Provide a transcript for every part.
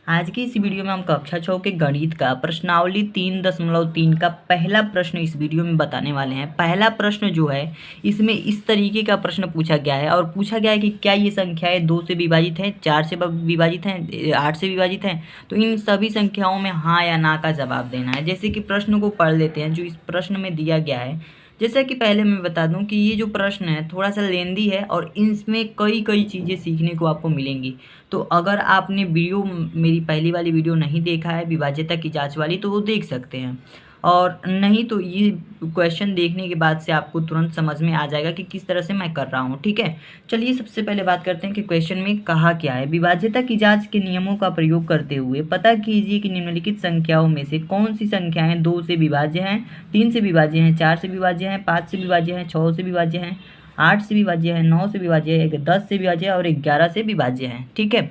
आज की इस वीडियो में हम कक्षा 6 के गणित का प्रश्नावली 3.3 का पहला प्रश्न इस वीडियो में बताने वाले हैं। पहला प्रश्न जो है इसमें इस तरीके का प्रश्न पूछा गया है और पूछा गया है कि क्या ये संख्याएं 2 से विभाजित हैं, 4 से विभाजित हैं, 8 से विभाजित हैं। तो इन सभी संख्याओं में हाँ या ना का जवाब देना है। जैसे कि प्रश्न को पढ़ लेते हैं जो इस प्रश्न में दिया गया है। जैसा कि पहले मैं बता दूं कि ये जो प्रश्न है थोड़ा सा लेंदी है और इसमें कई चीज़ें सीखने को आपको मिलेंगी। तो अगर आपने वीडियो मेरी पहली वाली वीडियो नहीं देखा है विभाज्यता की जांच वाली तो वो देख सकते हैं, और नहीं तो ये क्वेश्चन देखने के बाद से आपको तुरंत समझ में आ जाएगा कि किस तरह से मैं कर रहा हूँ। ठीक है, चलिए सबसे पहले बात करते हैं कि क्वेश्चन में कहा क्या है। विभाज्यता की जांच के नियमों का प्रयोग करते हुए पता कीजिए कि निम्नलिखित संख्याओं में से कौन सी संख्याएं 2 से विभाज्य हैं, 3 से विभाज्य हैं, 4 से विभाज्य हैं, 5 से विभाज्य हैं, 6 से विभाज्य हैं, 8 से विभाज्य है, 9 से विभाज्य है, 10 से विभाज्य है और 11 से विभाज्य है। ठीक है,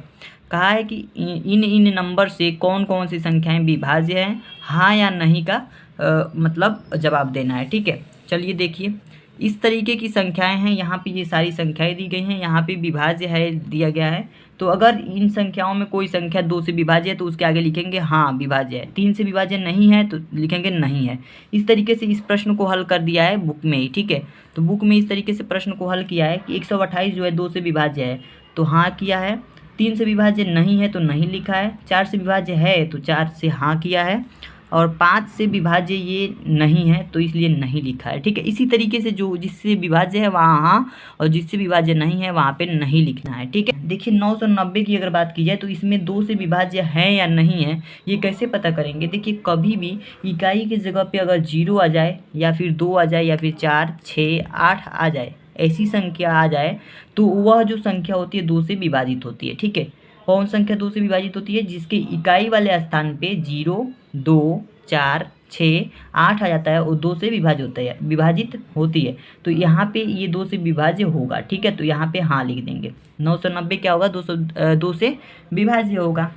कहा है कि इन नंबर से कौन कौन सी संख्याएं विभाज्य हैं, हाँ या नहीं का मतलब जवाब देना है। ठीक है, चलिए देखिए इस तरीके की संख्याएं हैं। यहाँ पे ये सारी संख्याएं दी गई हैं, यहाँ पे विभाज्य है दिया गया है। तो अगर इन संख्याओं में कोई संख्या 2 से विभाज्य है तो उसके आगे लिखेंगे हाँ विभाज्य है, 3 से विभाज्य नहीं है तो लिखेंगे नहीं है। इस तरीके से इस प्रश्न को हल कर दिया है बुक में ही। ठीक है, तो बुक में इस तरीके से प्रश्न को हल किया है कि 128 जो है 2 से विभाज्य है तो हाँ किया है, 3 से विभाज्य नहीं है तो नहीं लिखा है, 4 से विभाज्य है तो 4 से हाँ किया है, और 5 से विभाज्य ये नहीं है तो इसलिए नहीं लिखा है। ठीक है, इसी तरीके से जो जिससे विभाज्य है वहाँ हाँ और जिससे विभाज्य नहीं है वहाँ पे नहीं लिखना है। ठीक है, देखिए 990 की अगर बात की जाए तो इसमें 2 से विभाज्य है या नहीं है ये कैसे पता करेंगे। देखिए कभी भी इकाई की जगह पे अगर 0 आ जाए या फिर 2 आ जाए या फिर 4, 6, 8 आ जाए, ऐसी संख्या आ जाए तो वह जो संख्या होती है 2 से विभाजित होती है। ठीक है, कौन संख्या 2 से विभाजित होती है, जिसके इकाई वाले स्थान पे 0, 2, 4, 6, 8 आ जाता है और 2 से विभाजित होती है। तो यहाँ पे ये 2 से विभाज्य होगा। ठीक है, तो यहाँ पे हाँ लिख देंगे। 990 क्या होगा, 2 से विभाज्य होगा।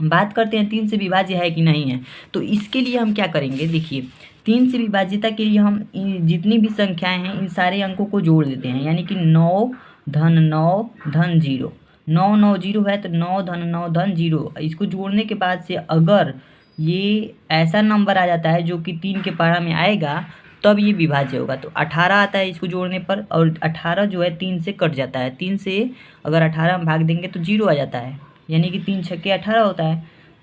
बात करते हैं 3 से विभाज्य है कि नहीं है। तो इसके लिए हम क्या करेंगे, देखिए 3 से विभाज्यता के लिए हम जितनी भी संख्याएं हैं इन सारे अंकों को जोड़ देते हैं, यानी कि 9 धन 9 धन 0, 9 9 0 है तो 9 धन 9 धन 0। इसको जोड़ने के बाद से अगर ये ऐसा नंबर आ जाता है जो कि 3 के पहाड़ा में आएगा तब ये विभाज्य होगा। तो 18 आता है इसको जोड़ने पर, और 18 जो है 3 से कट जाता है। 3 से अगर 18 हम भाग देंगे तो 0 आ जाता है, यानी कि 3 छक्के 18 होता है।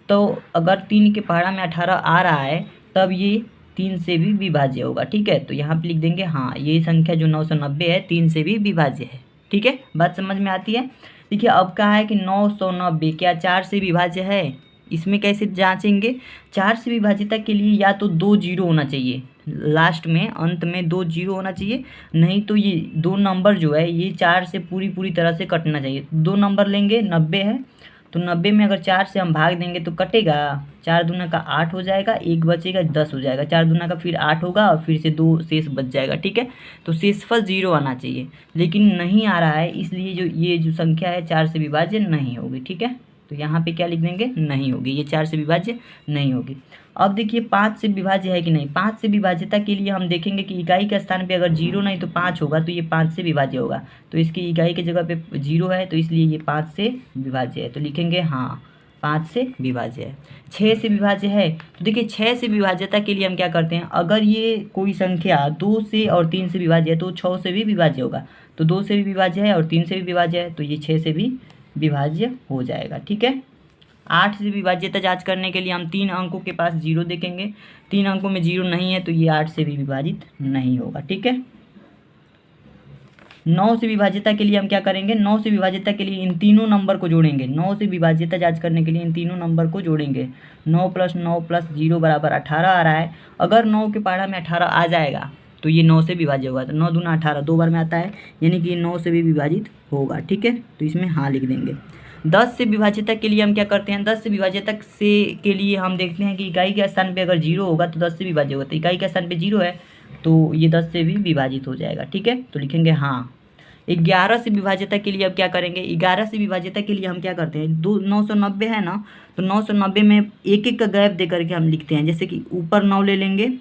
तो अगर 3 के पहाड़ा में 18 आ रहा है तब ये 3 से भी विभाज्य होगा। ठीक है, तो यहाँ पे लिख देंगे हाँ ये संख्या जो 990 है 3 से भी विभाज्य है। ठीक है, बात समझ में आती है। देखिए अब कहा है कि 990 क्या 4 से विभाज्य है, इसमें कैसे जांचेंगे। 4 से विभाज्यता के लिए या तो 2 जीरो होना चाहिए, लास्ट में अंत में 2 जीरो होना चाहिए, नहीं तो ये 2 नंबर जो है ये 4 से पूरी तरह से कटना चाहिए। 2 नंबर लेंगे, 90 है तो 90 में अगर 4 से हम भाग देंगे तो कटेगा, 4 दूना का 8 हो जाएगा, 1 बचेगा 10 हो जाएगा, 4 दूना का फिर 8 होगा और फिर से 2 शेष बच जाएगा। ठीक है, तो शेषफल 0 आना चाहिए, लेकिन नहीं आ रहा है इसलिए जो ये जो संख्या है 4 से विभाज्य नहीं होगी। ठीक है, तो यहाँ पे क्या लिख देंगे, नहीं होगी, ये 4 से विभाज्य नहीं होगी। अब देखिए 5 से विभाज्य है कि नहीं। 5 से विभाज्यता के लिए हम देखेंगे कि इकाई के स्थान पे अगर 0 नहीं तो 5 होगा तो ये 5 से विभाज्य होगा। तो इसकी इकाई की जगह पे 0 है तो इसलिए ये 5 से विभाज्य है, तो लिखेंगे हाँ 5 से विभाज्य है। 6 से विभाज्य है तो देखिए 6 से विभाज्यता के लिए हम क्या करते हैं, अगर ये कोई संख्या 2 से और 3 से विभाज्य है तो 6 से भी विभाज्य होगा। तो 2 से भी विभाज्य है और 3 से भी विभाज्य है तो ये 6 से भी विभाज्य हो जाएगा। ठीक है, 8 से विभाज्यता जांच करने के लिए हम 3 अंकों के पास 0 देखेंगे, 3 अंकों में 0 नहीं है तो ये 8 से भी विभाजित नहीं होगा। ठीक है, 9 से विभाज्यता के लिए हम क्या करेंगे, 9 से विभाज्यता के लिए इन तीनों नंबर को जोड़ेंगे। 9 से विभाज्यता जांच करने के लिए इन तीनों नंबर को जोड़ेंगे। 9 + 9 + 0 बराबर 18 आ रहा है। अगर 9 के पहाड़ा में 18 आ जाएगा तो ये 9 से विभाज्य होगा। तो 9 दूना 18 2 बार में आता है, यानी कि ये 9 से भी विभाजित होगा। ठीक है, तो इसमें हाँ लिख देंगे। 10 से विभाज्यता के लिए हम क्या करते हैं, 10 से विभाज्यता के लिए हम देखते हैं कि इकाई के स्थान पे अगर 0 होगा तो 10 से विभाज्य होगा। तो इकाई के स्थान पे 0 है तो ये 10 से भी विभाजित हो जाएगा। ठीक है, तो लिखेंगे हाँ। 11 से विभाज्यता के लिए अब क्या करेंगे, 11 से विभाज्यता के लिए हम क्या करते हैं, 990 है ना, तो 990 में एक एक का गैप दे करके हम लिखते हैं। जैसे कि ऊपर 9 ले लेंगे,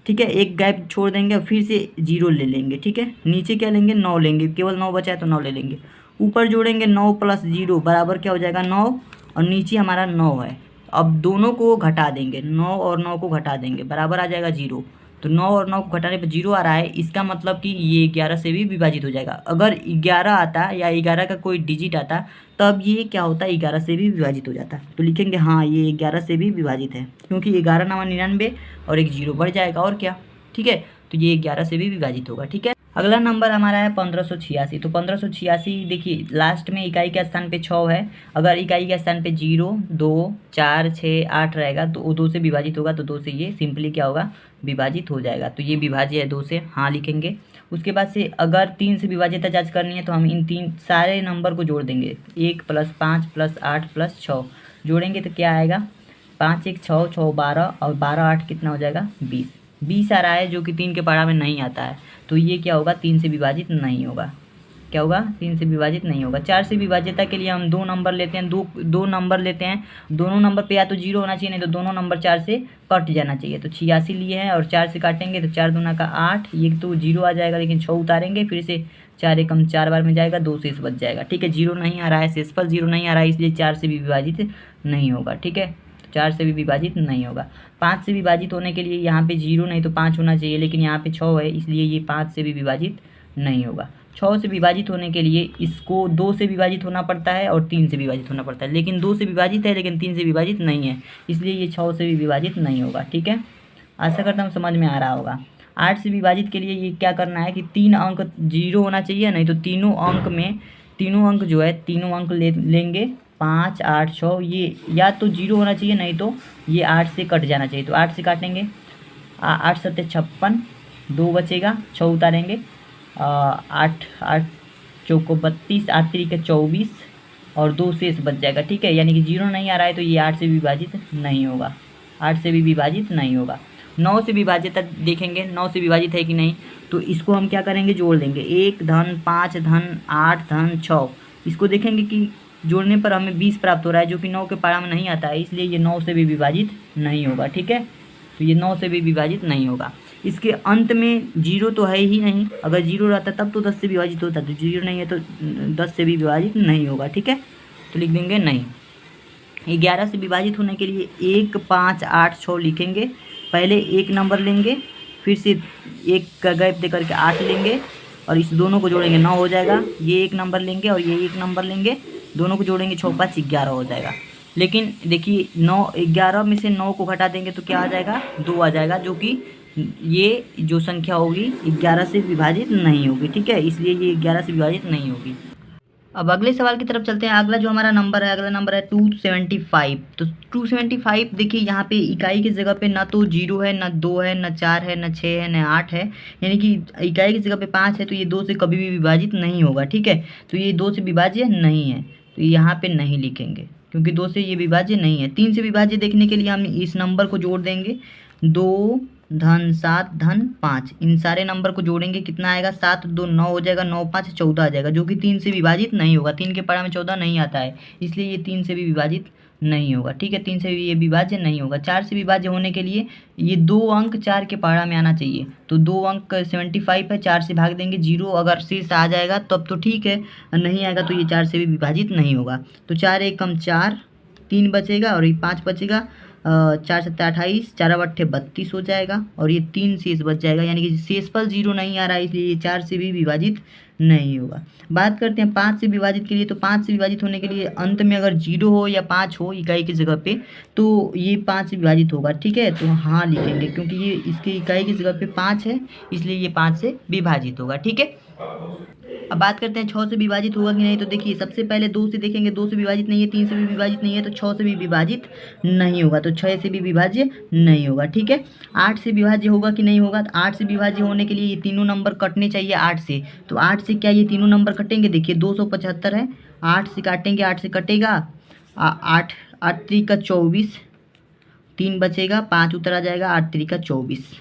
ठीक है, एक गैप छोड़ देंगे और फिर से 0 ले लेंगे। ठीक है, नीचे क्या लेंगे, 9 लेंगे, केवल 9 बचा है तो 9 ले लेंगे। ऊपर जोड़ेंगे 9 + 0 बराबर क्या हो जाएगा 9, और नीचे हमारा 9 है। अब दोनों को घटा देंगे, 9 और 9 को घटा देंगे, बराबर आ जाएगा 0। तो 9 और 9 को घटाने पर 0 आ रहा है, इसका मतलब कि ये 11 से भी विभाजित हो जाएगा। अगर 11 आता या 11 का कोई डिजिट आता तब ये क्या होता है, 11 से भी विभाजित हो जाता। तो लिखेंगे हाँ ये 11 से भी विभाजित है, क्योंकि 11 9 99 और एक 0 बढ़ जाएगा और क्या, ठीक है। तो ये 11 से भी विभाजित होगा, ठीक है। अगला नंबर हमारा है 1586। तो 1586 देखिए लास्ट में इकाई के स्थान पे 6 है। अगर इकाई के स्थान पे 0 2 4 6 8 रहेगा तो वो 2 से विभाजित होगा, तो 2 से ये सिंपली क्या होगा, विभाजित हो जाएगा। तो ये विभाज्य है 2 से, हाँ लिखेंगे। उसके बाद से अगर 3 से विभाज्यता जांच करनी है तो हम इन 3 सारे नंबर को जोड़ देंगे, 1 + 5 + 8 + 6 जोड़ेंगे तो क्या आएगा, 5 1 6 6 12 और 12 8 कितना हो जाएगा, 20 आ रहा है, जो कि 3 के पढ़ा में नहीं आता है। तो ये क्या होगा, 3 से विभाजित नहीं होगा। क्या होगा, 3 से विभाजित नहीं होगा। 4 से विभाज्यता के लिए हम 2 नंबर लेते हैं, दो नंबर लेते हैं। दोनों नंबर पे या तो 0 होना चाहिए, नहीं तो दोनों नंबर 4 से कट जाना चाहिए। तो 86 लिए हैं और 4 से काटेंगे तो 4 दूना का 8, ये तो 0 आ जाएगा, लेकिन 6 उतारेंगे फिर से 4 एकम 4 बार में जाएगा, 2 शेष बच जाएगा, ठीक है। 0 नहीं आ रहा है, शेषफल 0 नहीं आ रहा है, इसलिए 4 से भी विभाजित नहीं होगा, ठीक है। 4 से भी विभाजित नहीं होगा। 5 से विभाजित होने के लिए यहाँ पे 0 नहीं तो 5 होना चाहिए, लेकिन यहाँ पे 6 है, इसलिए ये 5 से भी विभाजित नहीं होगा। 6 से विभाजित होने के लिए इसको 2 से विभाजित होना पड़ता है और 3 से विभाजित होना पड़ता है, लेकिन 2 से विभाजित है लेकिन 3 से विभाजित नहीं है, इसलिए ये 6 से भी विभाजित नहीं होगा, ठीक है। आशा करता हूँ समझ में आ रहा होगा। 8 से विभाजित के लिए ये क्या करना है कि 3 अंक 0 होना चाहिए, नहीं तो तीनों अंक जो है तीनों अंक लेंगे, 5 8 6, ये या तो 0 होना चाहिए, नहीं तो ये 8 से कट जाना चाहिए। तो 8 से काटेंगे, 8 7 56, 2 बचेगा, 6 उतारेंगे, 8 8 चौको 32, 8 3 के 24 और 2 शेष बच जाएगा, ठीक है। यानी कि 0 नहीं आ रहा है तो ये 8 से विभाजित नहीं होगा, 8 से भी विभाजित नहीं होगा। 9 से विभाजित देखेंगे, 9 से विभाजित है कि नहीं, तो इसको हम क्या करेंगे, जोड़ देंगे, 1 धन 5 धन 8 धन 6। इसको देखेंगे कि जोड़ने पर हमें 20 प्राप्त हो रहा है, जो कि 9 के पारा में नहीं आता है, इसलिए ये 9 से भी विभाजित नहीं होगा, ठीक है। तो ये 9 से भी विभाजित नहीं होगा। इसके अंत में 0 तो है ही नहीं, अगर 0 रहता तब तो 10 से विभाजित होता, तो 0 नहीं है तो 10 से भी विभाजित नहीं होगा, ठीक है। तो लिख देंगे नहीं। 11 से विभाजित होने के लिए 1 5 8 6 लिखेंगे। पहले एक नंबर लेंगे, फिर से एक का गैप दे करके 8 लेंगे और इस दोनों को जोड़ेंगे, 9 हो जाएगा। ये एक नंबर लेंगे और ये एक नंबर लेंगे, दोनों को जोड़ेंगे, 6 5 11 हो जाएगा। लेकिन देखिए 9 11 में से 9 को घटा देंगे तो क्या आ जाएगा, 2 आ जाएगा, जो कि ये जो संख्या होगी 11 से विभाजित नहीं होगी, ठीक है। इसलिए ये 11 से विभाजित नहीं होगी। अब अगले सवाल की तरफ चलते हैं। अगला जो हमारा नंबर है, अगला नंबर है 275। तो 275 देखिए यहाँ पे इकाई की जगह पे ना तो 0 है, ना 2 है, ना 4 है, ना 6 है, ना 8 है, यानी कि इकाई की जगह पे 5 है, तो ये 2 से कभी भी विभाजित नहीं होगा, ठीक है। तो ये 2 से विभाज्य नहीं है, तो यहाँ पे नहीं लिखेंगे, क्योंकि 2 से ये विभाज्य नहीं है। 3 से विभाज्य देखने के लिए हम इस नंबर को जोड़ देंगे, 2 धन 7 धन 5, इन सारे नंबर को जोड़ेंगे, कितना आएगा, 7 2 9 हो जाएगा, 9 5 14 आ जाएगा, जो कि 3 से विभाजित नहीं होगा। 3 के पढ़ा में 14 नहीं आता है, इसलिए ये 3 से भी विभाजित नहीं होगा, ठीक है। 3 से भी ये विभाज्य नहीं होगा। 4 से विभाज्य होने के लिए ये 2 अंक 4 के पढ़ा में आना चाहिए, तो 2 अंक 75 है, 4 से भाग देंगे, 0 अगर शेष आ जाएगा तब तो ठीक है, नहीं आएगा तो ये 4 से भी विभाजित नहीं होगा। तो 4 एकम 4, 3 बचेगा और ये 5 बचेगा, 4 7 28, 4 8 32 हो जाएगा और ये 3 शेष बच जाएगा, यानी कि शेषफल 0 नहीं आ रहा है, इसलिए ये 4 से भी विभाजित नहीं होगा। बात करते हैं 5 से विभाजित के लिए। तो 5 से विभाजित होने के लिए अंत में अगर 0 हो या 5 हो इकाई की जगह पे, तो ये 5 से विभाजित होगा, ठीक है। तो हाँ लिखेंगे, क्योंकि ये इसके इकाई की जगह पे 5 है, इसलिए ये 5 से विभाजित होगा, ठीक है। अब बात करते हैं 6 से विभाजित होगा कि नहीं। तो देखिए सबसे पहले 2 से देखेंगे, 2 से विभाजित नहीं है, 3 से भी विभाजित नहीं है, तो 6 से भी विभाजित नहीं होगा, तो 6 से भी विभाज्य नहीं होगा, ठीक है। 8 से विभाज्य होगा कि नहीं होगा। तो 8 से विभाज्य होने के लिए ये तीनों नंबर कटने चाहिए 8 से। तो 8 से क्या ये तीनों नंबर कटेंगे, देखिए 275 है, 8 से काटेंगे, 8 से कटेगा, 8 8 3 का 24, 3 बचेगा, 5 उतर आ जाएगा, 8 3 का 24,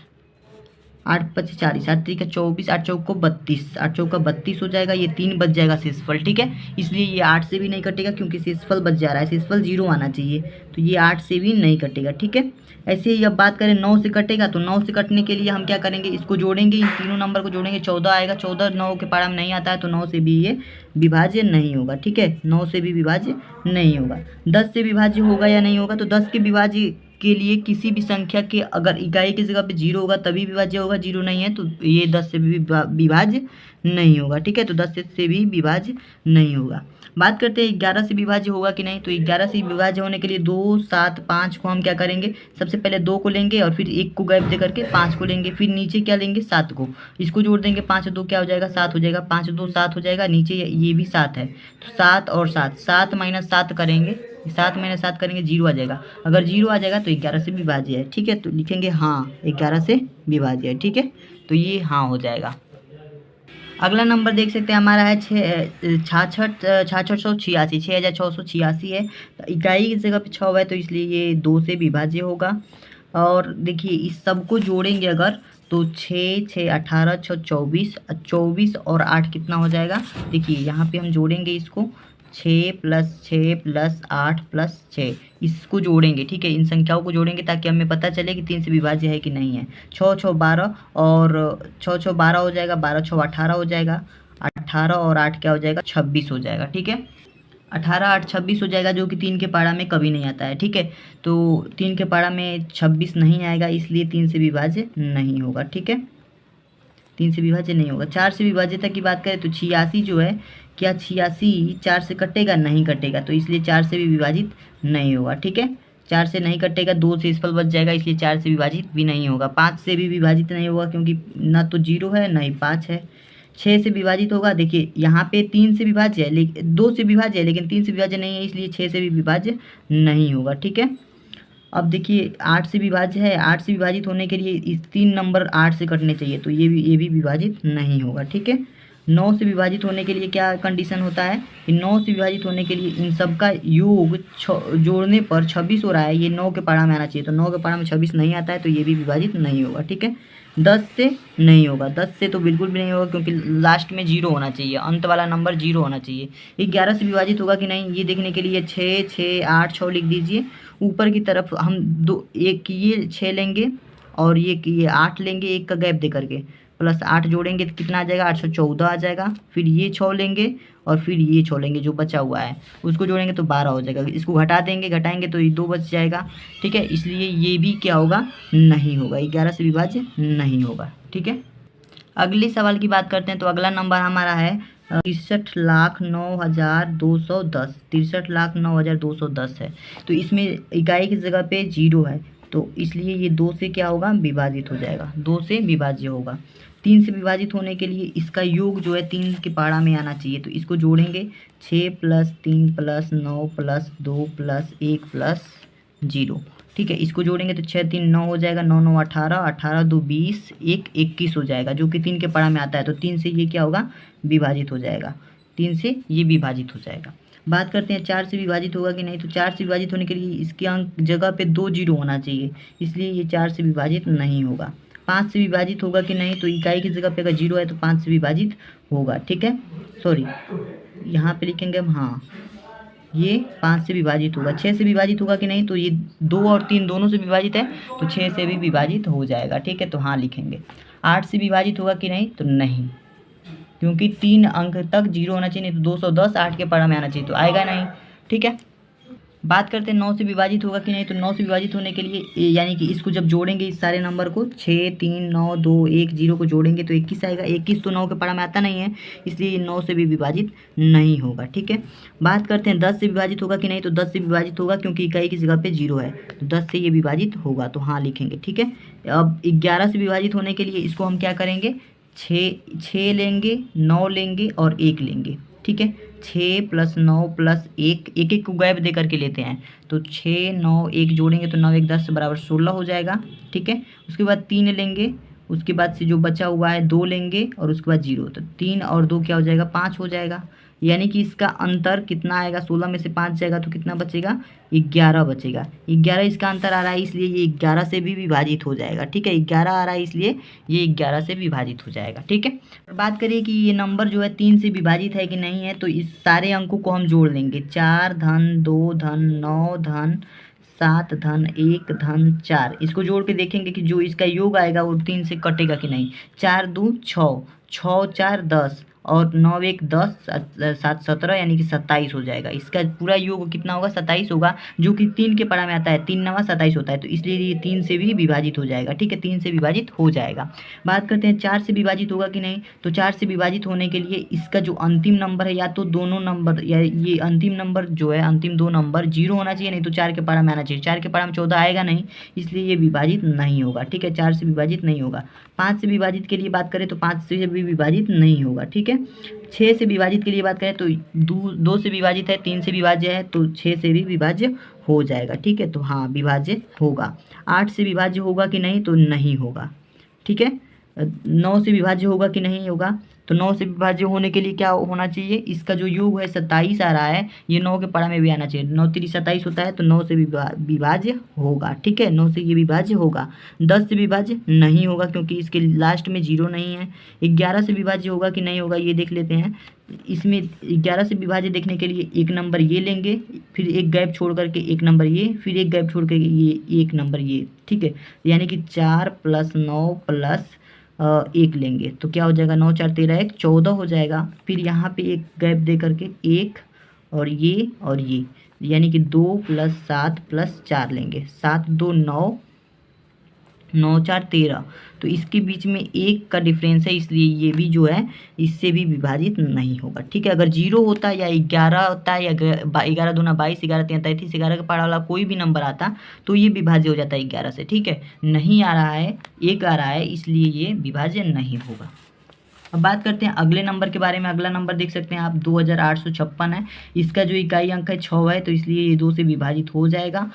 8 पच्चीस 40, 8 3 का 24, 8 चौक को 32, 8 चौक का 32 हो जाएगा। ये 3 बच जाएगा शेषफल, ठीक है। इसलिए ये 8 से भी नहीं कटेगा क्योंकि शेषफल बच जा रहा है, शेषफल 0 आना चाहिए, तो ये 8 से भी नहीं कटेगा, ठीक है। ऐसे ही अब बात करें 9 से कटेगा, तो 9 से कटने के लिए हम क्या करेंगे, इसको जोड़ेंगे, इन तीनों नंबर को जोड़ेंगे, 14 आएगा। 14 9 के पारा में नहीं आता है, तो 9 से भी ये विभाज्य नहीं होगा, ठीक है। 9 से भी विभाज्य नहीं होगा। 10 से विभाज्य होगा या नहीं होगा, तो 10 के विभाज्य के लिए किसी भी संख्या के अगर इकाई की जगह पे 0 होगा तभी विभाज्य होगा, 0 नहीं है तो ये 10 से भी विभाज्य नहीं होगा, ठीक है। तो 10 से भी विभाज्य नहीं होगा। बात करते हैं 11 से विभाज्य होगा कि नहीं, तो 11 से विभाज्य होने के लिए 2 7 5 को हम क्या करेंगे, सबसे पहले 2 को लेंगे और फिर 1 को गैप दे करके 5 को लेंगे, फिर नीचे क्या लेंगे 7 को, इसको जोड़ देंगे, 5 2 क्या हो जाएगा 7 हो जाएगा, 5 2 7 हो जाएगा, नीचे ये भी 7 है, तो 7 और 7, 7 - 7 करेंगे, 7 - 7 करेंगे 0 आ जाएगा। अगर 0 आ जाएगा तो 11 से विभाज्य है, ठीक है। तो लिखेंगे हाँ 11 से विभाज्य है, ठीक है। तो ये हाँ हो जाएगा। अगला नंबर देख सकते हैं हमारा है 6686, 6686 है। तो इकाई की जगह पे 6 है, तो इसलिए ये 2 से विभाज्य होगा। और देखिए इस सब को जोड़ेंगे अगर, तो 6 6 18 6 24, 24 और 8 कितना हो जाएगा, देखिए यहाँ पे हम जोड़ेंगे इसको, 6 + 6 + 8 + 6, इसको जोड़ेंगे, ठीक है। इन संख्याओं को जोड़ेंगे ताकि हमें पता चले कि 3 से विभाज्य है कि नहीं है। 6 6 12 और 6 6 12 हो जाएगा, 12 6 18 हो जाएगा, 18 और 8 क्या हो जाएगा 26 हो जाएगा, ठीक है। 18 8 26 हो जाएगा, जो कि 3 के पारा में कभी नहीं आता है, ठीक है। तो 3 के पारा में 26 नहीं आएगा, इसलिए 3 से विभाज्य नहीं होगा, ठीक है। 3 से विभाज्य नहीं होगा। 4 से विभाज्यता की बात करें तो 86 जो है, क्या 86 4 से कटेगा, नहीं कटेगा, तो इसलिए 4 से भी विभाजित नहीं होगा, ठीक है। 4 से नहीं कटेगा, 2 से शेषफल बच जाएगा, इसलिए 4 से विभाजित भी नहीं होगा। 5 से भी विभाजित नहीं होगा क्योंकि ना तो 0 है ना ही 5 है। 6 से विभाजित होगा, देखिए यहाँ पे 3 से विभाज्य है, लेकिन 2 से विभाज्य है लेकिन 3 से विभाज्य नहीं है, इसलिए 6 से भी विभाज्य नहीं होगा, ठीक है। अब देखिए 8 से विभाज्य है, 8 से विभाजित होने के लिए इस 3 नंबर 8 से कटने चाहिए, तो ये भी विभाजित नहीं होगा, ठीक है। 9 से विभाजित होने के लिए क्या कंडीशन होता है कि 9 से विभाजित होने के लिए इन सब का योग जोड़ने पर 26 हो रहा है, ये 9 के पारा में आना चाहिए, तो 9 के पारा में 26 नहीं आता है, तो ये भी विभाजित नहीं होगा, ठीक है। 10 से नहीं होगा, 10 से तो बिल्कुल भी नहीं होगा क्योंकि लास्ट में 0 होना चाहिए, अंत वाला नंबर 0 होना चाहिए। 11 से विभाजित होगा कि नहीं, ये देखने के लिए 6 6 8 6 लिख दीजिए। ऊपर की तरफ हम एक ये 6 लेंगे और ये 8 लेंगे, एक का गैप दे करके, प्लस 8 जोड़ेंगे तो कितना आ जाएगा 814 आ जाएगा। फिर ये 6 लेंगे और फिर ये 6 लेंगे जो बचा हुआ है, उसको जोड़ेंगे तो 12 हो जाएगा। इसको घटा देंगे, घटाएंगे तो ये 2 बच जाएगा, ठीक है। इसलिए ये भी क्या होगा, नहीं होगा, 11 से विभाज्य नहीं होगा, ठीक है। अगले सवाल की बात करते हैं, तो अगला नंबर हमारा है 63,09,210, 63,09,210 है। तो इसमें इकाई की जगह पे 0 है, तो इसलिए ये 2 से क्या होगा, विभाजित हो जाएगा, 2 से विभाज्य होगा। 3 से विभाजित होने के लिए इसका योग जो है 3 के पारा में आना चाहिए, तो इसको जोड़ेंगे, 6 + 3 + 9 + 2 + 1 + 0, ठीक है। इसको जोड़ेंगे तो 6 3 9 हो जाएगा, 9 9 18, 18 2 20, 1 21 हो जाएगा, जो कि 3 के पारा में आता है, तो 3 से ये क्या होगा, विभाजित हो जाएगा, 3 से ये विभाजित हो जाएगा। बात करते हैं 4 से विभाजित होगा कि नहीं, तो 4 से विभाजित होने के लिए इसके अंक जगह पे 2 0 होना चाहिए, इसलिए ये 4 से विभाजित नहीं होगा। 5 से विभाजित होगा कि नहीं, तो इकाई की जगह पे अगर 0 है तो 5 से विभाजित होगा, ठीक है। सॉरी, यहाँ पे लिखेंगे हम, हाँ ये 5 से विभाजित होगा। 6 से विभाजित होगा कि नहीं, तो ये 2 और 3 दोनों से विभाजित है, तो 6 से भी विभाजित हो जाएगा, ठीक है, तो हाँ लिखेंगे। 8 से विभाजित होगा कि नहीं, तो नहीं, क्योंकि 3 अंक तक 0 होना चाहिए, नहीं तो 210 8 के पारा में आना चाहिए, तो आएगा नहीं, ठीक है। बात करते हैं 9 से विभाजित होगा कि नहीं, तो 9 से विभाजित होने के लिए यानी कि इसको जब जोड़ेंगे इस सारे नंबर को, 6 3 9 2 1 0 को जोड़ेंगे तो 21 आएगा। 21 तो 9 के पारा में आता नहीं है, इसलिए ये 9 से भी विभाजित नहीं होगा, ठीक है। बात करते हैं 10 से विभाजित होगा कि नहीं, तो 10 से विभाजित होगा क्योंकि इकाई की जगह पे 0 है, तो 10 से ये विभाजित होगा, तो हाँ लिखेंगे, ठीक है। अब 11 से विभाजित होने के लिए इसको हम क्या करेंगे, 6 लेंगे, 9 लेंगे और 1 लेंगे, ठीक है। 6 + 9 + 1, 1 को गैप दे करके लेते हैं, तो 6 9 1 जोड़ेंगे तो 9 1 10 = 16 हो जाएगा, ठीक है। उसके बाद 3 लेंगे, उसके बाद से जो बचा हुआ है 2 लेंगे और उसके बाद 0, तो 3 और 2 क्या हो जाएगा, 5 हो जाएगा। यानी कि इसका अंतर कितना आएगा, 16 में से 5 जाएगा तो कितना बचेगा, 11 बचेगा। 11 इसका अंतर आ रहा है, इसलिए ये 11 से भी विभाजित हो जाएगा। ठीक है, 11 आ रहा है इसलिए ये 11 से विभाजित हो जाएगा। ठीक है, बात करिए कि ये नंबर जो है 3 से विभाजित है कि नहीं है, तो इस सारे अंकों को हम जोड़ लेंगे। 4 धन 2 धन 9 धन 7 धन 1 धन 4, इसको जोड़ के देखेंगे कि जो इसका योग आएगा वो 3 से कटेगा कि नहीं। 4 2 6, 6 4 10 और 9 1 10, 7 17 यानी कि 27 हो जाएगा। इसका पूरा योग कितना होगा, 27 होगा, जो कि 3 के पढ़ा में आता है। 3 9 27 होता है, तो इसलिए ये 3 से भी विभाजित हो जाएगा। ठीक है, 3 से विभाजित हो जाएगा। बात करते हैं 4 से विभाजित होगा कि नहीं, तो 4 से विभाजित होने के लिए इसका जो अंतिम नंबर है, या तो दोनों नंबर या ये अंतिम नंबर जो है, अंतिम 2 नंबर 0 होना चाहिए, नहीं तो 4 के पढ़ा में आना चाहिए। 4 के पढ़ा में 14 आएगा नहीं, इसलिए ये विभाजित नहीं होगा। ठीक है, 4 से विभाजित नहीं होगा। 5 से विभाजित के लिए बात करें तो 5 से भी विभाजित नहीं होगा। ठीक है, 6 से विभाजित के लिए बात करें तो 2 से विभाजित है, 3 से विभाज्य है, तो 6 से भी विभाज्य हो जाएगा। ठीक है, तो हाँ विभाज्य होगा। 8 से विभाज्य होगा कि नहीं, तो नहीं होगा। ठीक है, 9 से विभाज्य होगा कि नहीं होगा, तो 9 से विभाज्य होने के लिए क्या होना चाहिए, इसका जो योग है 27 आ रहा है, ये 9 के पढ़ा में भी आना चाहिए। 9 3 27 होता है, तो 9 से विभाज्य होगा। ठीक है, 9 से ये विभाज्य होगा। 10 से विभाज्य नहीं होगा क्योंकि इसके लास्ट में 0 नहीं है। 11 से विभाज्य होगा कि नहीं होगा, ये देख लेते हैं। इसमें 11 से विभाज्य देखने के लिए एक नंबर ये लेंगे, फिर एक गैप छोड़ करके एक नंबर ये, फिर एक गैप छोड़ करके ये एक नंबर ये। ठीक है, यानी कि 4 + 9 + 1 लेंगे, तो क्या हो जाएगा, 9 4 13 1 14 हो जाएगा। फिर यहाँ पे एक गैप दे करके 1 और ये, यानी कि 2 + 7 + 4 लेंगे। 7 2 9, 9 4 13, तो इसके बीच में 1 का डिफरेंस है, इसलिए ये भी जो है इससे भी विभाजित नहीं होगा। ठीक है, अगर 0 होता या 11 होता या 11 दूना 22, 11 3 33, 11 के पढ़ा वाला कोई भी नंबर आता तो ये विभाज्य हो जाता है 11 से। ठीक है, नहीं आ रहा है, 1 आ रहा है, इसलिए ये विभाज्य नहीं होगा। अब बात करते हैं अगले नंबर के बारे में। अगला नंबर देख सकते हैं आप, 2856 है। इसका जो इकाई अंक है 6 है, तो इसलिए ये 2 से विभाजित हो जाएगा।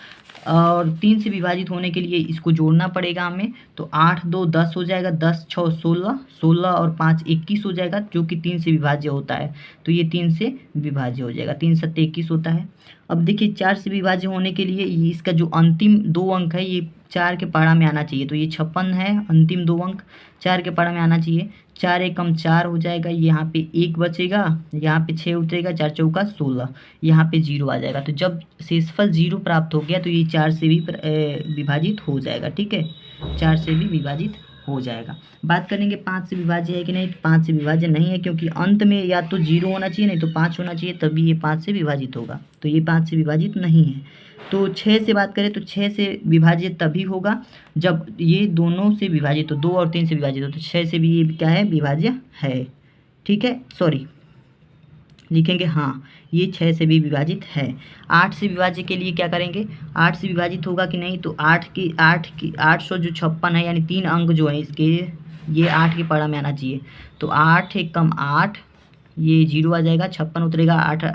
और 3 से विभाजित होने के लिए इसको जोड़ना पड़ेगा हमें, तो 8 2 10 हो जाएगा, 10 6 16, 16 और 5 21 हो जाएगा, जो कि 3 से विभाज्य होता है, तो ये 3 से विभाज्य हो जाएगा। 3 7 21 होता है। अब देखिए 4 से विभाज्य होने के लिए इसका जो अंतिम 2 अंक है ये 4 के पढ़ा में आना चाहिए, तो ये 56 है। अंतिम 2 अंक 4 के पढ़ा में आना चाहिए। 4 एकम 4 हो जाएगा, यहाँ पे 1 बचेगा, यहाँ पे 6 उतरेगा, 4 चौका 16, यहाँ पे 0 आ जाएगा। तो जब शेषफल 0 प्राप्त हो गया तो ये 4 से भी विभाजित हो जाएगा। ठीक है, 4 से भी विभाजित हो जाएगा। बात करेंगे 5 से विभाज्य है कि नहीं, 5 से विभाज्य नहीं है, क्योंकि अंत में या तो 0 होना चाहिए, नहीं तो 5 होना चाहिए, तभी ये 5 से विभाजित होगा, तो ये 5 से विभाजित नहीं है। तो 6 से बात करें तो 6 से विभाजित तभी होगा जब ये दोनों से विभाजित हो, 2 और 3 से विभाजित हो, तो 6 से भी ये क्या है, विभाज्य है। ठीक है, सॉरी लिखेंगे हाँ, ये 6 से भी विभाजित है। 8 से विभाज्य के लिए क्या करेंगे, 8 से विभाजित होगा कि नहीं, तो 856 है, यानी 3 अंक जो है इसके, ये 8 के पढ़ा में आना चाहिए, तो 8 एकम 8, ये 0 आ जाएगा, 56 उतरेगा, 8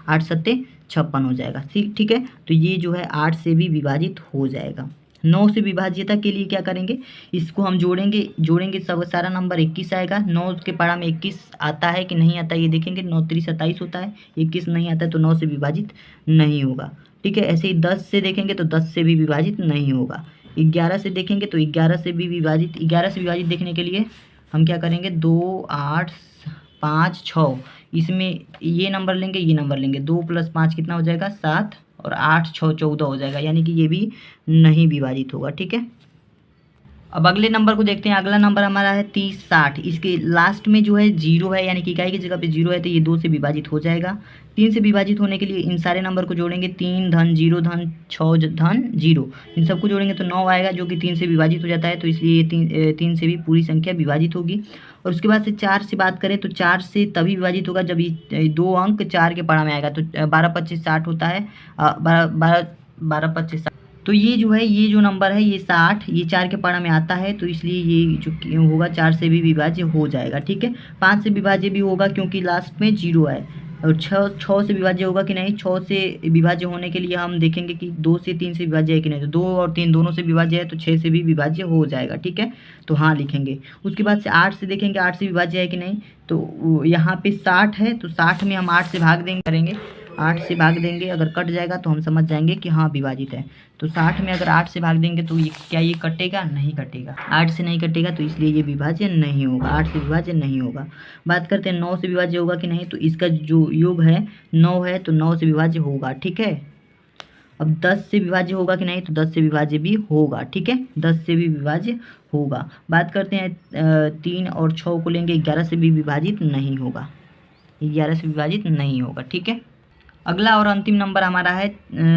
8 7 56 हो जाएगा। ठीक है, तो ये जो है 8 से भी विभाजित हो जाएगा। 9 से विभाज्यता के लिए क्या करेंगे, इसको हम जोड़ेंगे सब सारा नंबर 21 आएगा। 9 के पढ़ा में 21 आता है कि नहीं आता, ये देखेंगे। 9 3 27 होता है, 21 नहीं आता है, तो 9 से विभाजित नहीं होगा। ठीक है, ऐसे ही 10 से देखेंगे तो 10 से भी विभाजित नहीं होगा। 11 से देखेंगे तो 11 से भी विभाजित, 11 से विभाजित देखने के लिए हम क्या करेंगे, 2 8 5 6, इसमें ये नंबर लेंगे, ये नंबर लेंगे, 2 + 5 कितना हो जाएगा, 7, और 8 6 14 हो जाएगा, यानी कि ये भी नहीं विभाजित होगा। ठीक है, अब अगले नंबर को देखते हैं। अगला नंबर हमारा है 30 60, इसके लास्ट में जो है 0 है, यानी कि इकाई की जगह पे 0 है, तो ये 2 से विभाजित हो जाएगा। 3 से विभाजित होने के लिए इन सारे नंबर को जोड़ेंगे, 3 धन 0 धन 6 धन 0, इन सबको जोड़ेंगे तो 9 आएगा, जो कि 3 से विभाजित हो जाता है, तो इसलिए ये 3 से भी पूरी संख्या विभाजित होगी। और उसके बाद से 4 से बात करें तो 4 से तभी विभाजित होगा जब ये 2 अंक 4 के पढ़ा में आएगा, तो 12 25 60 होता है, 12 25 60, तो ये जो है, ये जो नंबर है ये 60, ये 4 के पढ़ा में आता है, तो इसलिए ये जो होगा 4 से भी विभाज्य हो जाएगा। ठीक है, 5 से विभाज्य भी होगा क्योंकि लास्ट में 0 है। और छः से विभाज्य होगा कि नहीं। छः से विभाज्य होने के लिए हम देखेंगे कि 2 से 3 से विभाज्य है कि नहीं। तो 2 और 3 दोनों से विभाज्य है तो 6 से भी विभाज्य हो जाएगा, ठीक है, तो हाँ लिखेंगे। उसके बाद से 8 से देखेंगे 8 से विभाज्य है कि नहीं। तो यहाँ पे 60 है तो 60 में हम 8 से भाग देंगे, करेंगे 8 से भाग देंगे, अगर कट जाएगा तो हम समझ जाएंगे कि हाँ विभाजित है। तो 60 में अगर 8 से भाग देंगे तो ये क्या ये कटेगा, नहीं कटेगा, 8 से नहीं कटेगा, तो इसलिए ये विभाज्य नहीं होगा, 8 से विभाज्य नहीं होगा। बात करते हैं 9 से विभाज्य होगा कि नहीं। तो इसका जो योग है 9 है तो 9 से विभाज्य होगा, ठीक है। अब 10 से विभाज्य होगा कि नहीं। तो 10 से विभाज्य भी होगा, ठीक है, 10 से भी विभाज्य होगा। बात करते हैं 3 और 6 को लेंगे, 11 से भी विभाजित नहीं होगा, 11 से विभाजित नहीं होगा, ठीक है। अगला और अंतिम नंबर हमारा है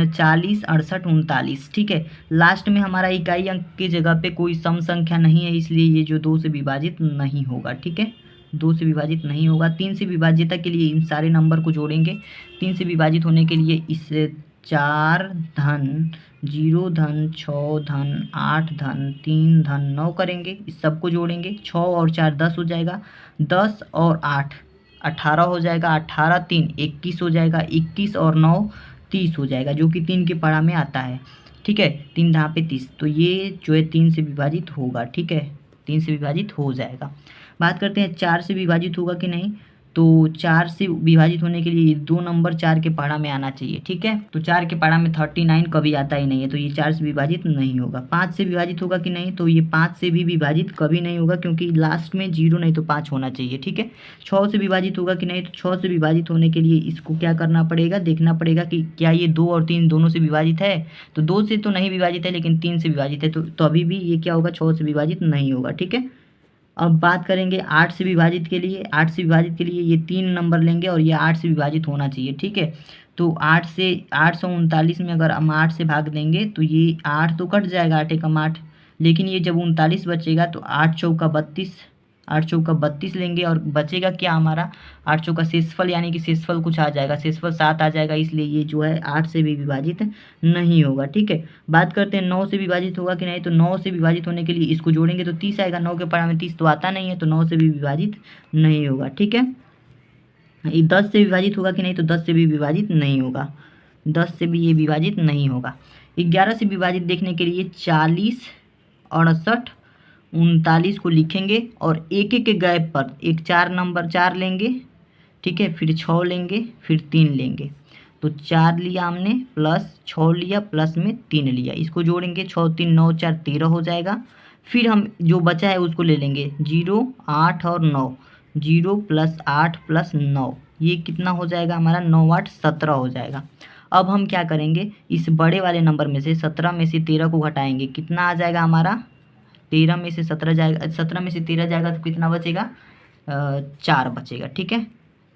40, 68, 39, ठीक है। लास्ट में हमारा इकाई अंक की जगह पे कोई सम संख्या नहीं है, इसलिए ये जो 2 से विभाजित नहीं होगा, ठीक है, 2 से विभाजित नहीं होगा। 3 से विभाज्यता के लिए इन सारे नंबर को जोड़ेंगे। 3 से विभाजित होने के लिए इस 4 धन 0 धन 6 धन 8 धन 3 धन 9 करेंगे, इस सबको जोड़ेंगे। 6 और 4 10 हो जाएगा, 10 और 8 18 हो जाएगा, 18 3 21 हो जाएगा, 21 और 9 30 हो जाएगा, जो कि 3 के पढ़ा में आता है, ठीक है, 3 यहाँ पे 30। तो ये जो है 3 से विभाजित होगा, ठीक है, 3 से विभाजित हो जाएगा। बात करते हैं 4 से विभाजित होगा कि नहीं। तो 4 से विभाजित होने के लिए ये 2 नंबर 4 के पढ़ा में आना चाहिए, ठीक है। तो 4 के पढ़ा में 39 कभी आता ही नहीं है, तो ये 4 से विभाजित नहीं होगा। 5 से विभाजित होगा कि नहीं। तो ये 5 से भी विभाजित कभी नहीं होगा, क्योंकि लास्ट में 0 नहीं तो 5 होना चाहिए, ठीक है। 6 से विभाजित होगा कि नहीं। तो 6 से विभाजित होने के लिए इसको क्या करना पड़ेगा, देखना पड़ेगा कि क्या ये 2 और 3 दोनों से विभाजित है। तो 2 से तो नहीं विभाजित है, लेकिन 3 से विभाजित है, तो अभी भी ये क्या होगा, 6 से विभाजित नहीं होगा, ठीक है। अब बात करेंगे 8 से विभाजित के लिए। 8 से विभाजित के लिए ये 3 नंबर लेंगे और ये 8 से विभाजित होना चाहिए, ठीक है। तो 8 से 839 में अगर हम 8 से भाग देंगे तो ये 8 तो कट जाएगा, 8 एकम 8, लेकिन ये जब 39 बचेगा तो 8 चौका 32, 8 चौका 32 लेंगे और बचेगा क्या हमारा, 8 चौका शेषफल, यानी कि शेषफल कुछ आ जाएगा, शेषफल 7 आ जाएगा, इसलिए ये जो है 8 से भी विभाजित नहीं होगा, ठीक है। बात करते हैं 9 से विभाजित होगा कि नहीं। तो 9 से विभाजित होने के लिए इसको जोड़ेंगे तो 30 आएगा, 9 के पढ़ा में 30 तो आता नहीं है, तो 9 से भी विभाजित नहीं होगा, ठीक है। ये 10 से विभाजित होगा कि नहीं। तो 10 से भी विभाजित नहीं होगा, 10 से भी ये विभाजित नहीं होगा। 11 से विभाजित देखने के लिए 40, 68, 39 को लिखेंगे और एक एक के गैप पर एक 4 नंबर 4 लेंगे, ठीक है, फिर 6 लेंगे, फिर 3 लेंगे। तो 4 लिया हमने, प्लस 6 लिया, प्लस में 3 लिया, इसको जोड़ेंगे, 6 3 9 4 13 हो जाएगा। फिर हम जो बचा है उसको ले लेंगे, 0 8 और 9, 0 प्लस 8 प्लस 9, ये कितना हो जाएगा हमारा, 9 8 17 हो जाएगा। अब हम क्या करेंगे, इस बड़े वाले नंबर में से 17 में से 13 को घटाएंगे, कितना आ जाएगा हमारा, 13 में से 17 जाएगा, 17 में से 13 जाएगा तो कितना बचेगा, 4 बचेगा, ठीक है,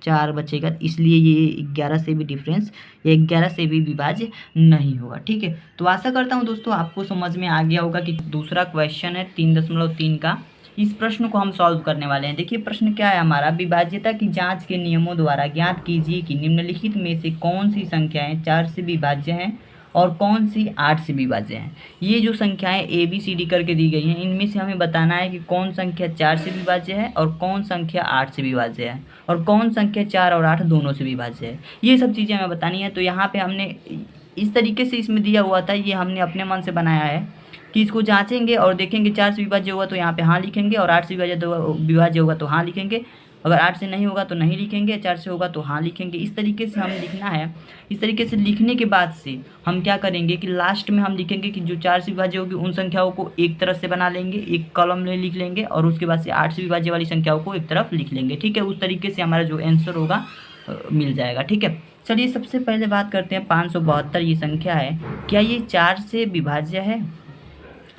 4 बचेगा, इसलिए ये 11 से भी डिफरेंस, ये 11 से भी विभाज्य नहीं होगा, ठीक है। तो आशा करता हूँ दोस्तों आपको समझ में आ गया होगा कि दूसरा क्वेश्चन है 3.3 का। इस प्रश्न को हम सॉल्व करने वाले हैं। देखिए प्रश्न क्या है हमारा, विभाज्यता की जांच के नियमों द्वारा ज्ञात कीजिए कि निम्नलिखित में से कौन सी संख्याएं 4 से विभाज्य हैं और कौन सी 8 से विभाज्य हैं। ये जो संख्याएं ABCD करके दी गई हैं, इनमें से हमें बताना है कि कौन संख्या 4 से विभाज्य है और कौन संख्या 8 से विभाज्य है और कौन संख्या 4 और 8 दोनों से विभाज्य है। ये सब चीज़ें हमें बतानी है। तो यहाँ पे हमने इस तरीके से इसमें दिया हुआ था, ये हमने अपने मन से बनाया है कि इसको जांचेंगे और देखेंगे 4 से विभाज्य होगा तो यहाँ पे हाँ लिखेंगे और 8 से विभाज्य होगा तो हाँ लिखेंगे, अगर 8 से नहीं होगा तो नहीं लिखेंगे, 4 से होगा तो हाँ लिखेंगे। इस तरीके से हमें लिखना है। इस तरीके से लिखने के बाद से हम क्या करेंगे कि लास्ट में हम लिखेंगे कि जो 4 से विभाज्य होगी उन संख्याओं को एक तरफ से बना लेंगे, एक कॉलम में लिख लेंगे और उसके बाद से 8 से विभाज्य वाली संख्याओं को एक तरफ लिख लेंगे, ठीक है। उस तरीके से हमारा जो आंसर होगा मिल जाएगा, ठीक है। चलिए सबसे पहले बात करते हैं 572 ये संख्या है, क्या ये 4 से विभाज्य है।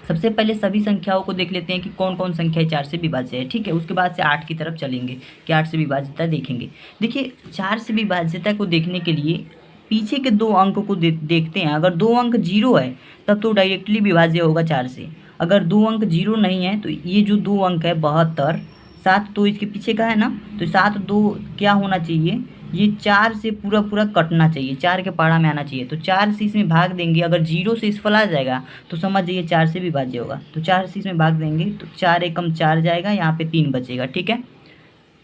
सबसे पहले सभी संख्याओं को देख लेते हैं कि कौन कौन संख्याएं 4 से विभाज्य है, ठीक है। उसके बाद से 8 की तरफ चलेंगे कि 8 से विभाज्यता देखेंगे। देखिए 4 से विभाज्यता को देखने के लिए पीछे के 2 अंक को देखते हैं। अगर 2 अंक 0 है तब तो डायरेक्टली विभाज्य होगा 4 से। अगर 2 अंक 0 नहीं है तो ये जो 2 अंक है 72, 7 तो इसके पीछे का है ना, तो 7 2 क्या होना चाहिए, ये 4 से पूरा पूरा कटना चाहिए, 4 के पहाड़ा में आना चाहिए। तो 4 से इसमें भाग देंगे, अगर 0 से इस फल आ जाएगा तो समझ जाइए 4 से विभाज्य होगा। तो 4 से इसमें भाग देंगे तो 4 एकम 4 जाएगा, यहाँ पे 3 बचेगा, ठीक है,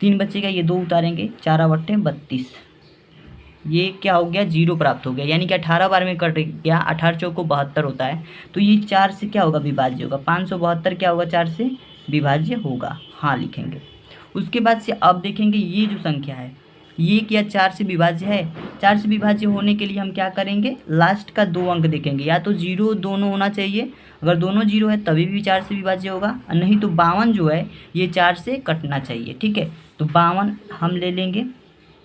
3 बचेगा, ये 2 उतारेंगे, 4 बट्टे 32, ये क्या हो गया, 0 प्राप्त हो गया, यानी कि 18 बार में कट गया। 18 चौको 72 होता है, तो ये 4 से क्या होगा, विभाज्य होगा। 572 क्या होगा, 4 से विभाज्य होगा, हाँ लिखेंगे। उसके बाद से अब देखेंगे ये जो संख्या है ये क्या 4 से विभाज्य है। 4 से विभाज्य होने के लिए हम क्या करेंगे, लास्ट का 2 अंक देखेंगे, या तो 0 दोनों होना चाहिए, अगर दोनों 0 है तभी भी 4 से विभाज्य होगा, नहीं तो 52 जो है ये 4 से कटना चाहिए। ठीक है, तो 52 हम ले लेंगे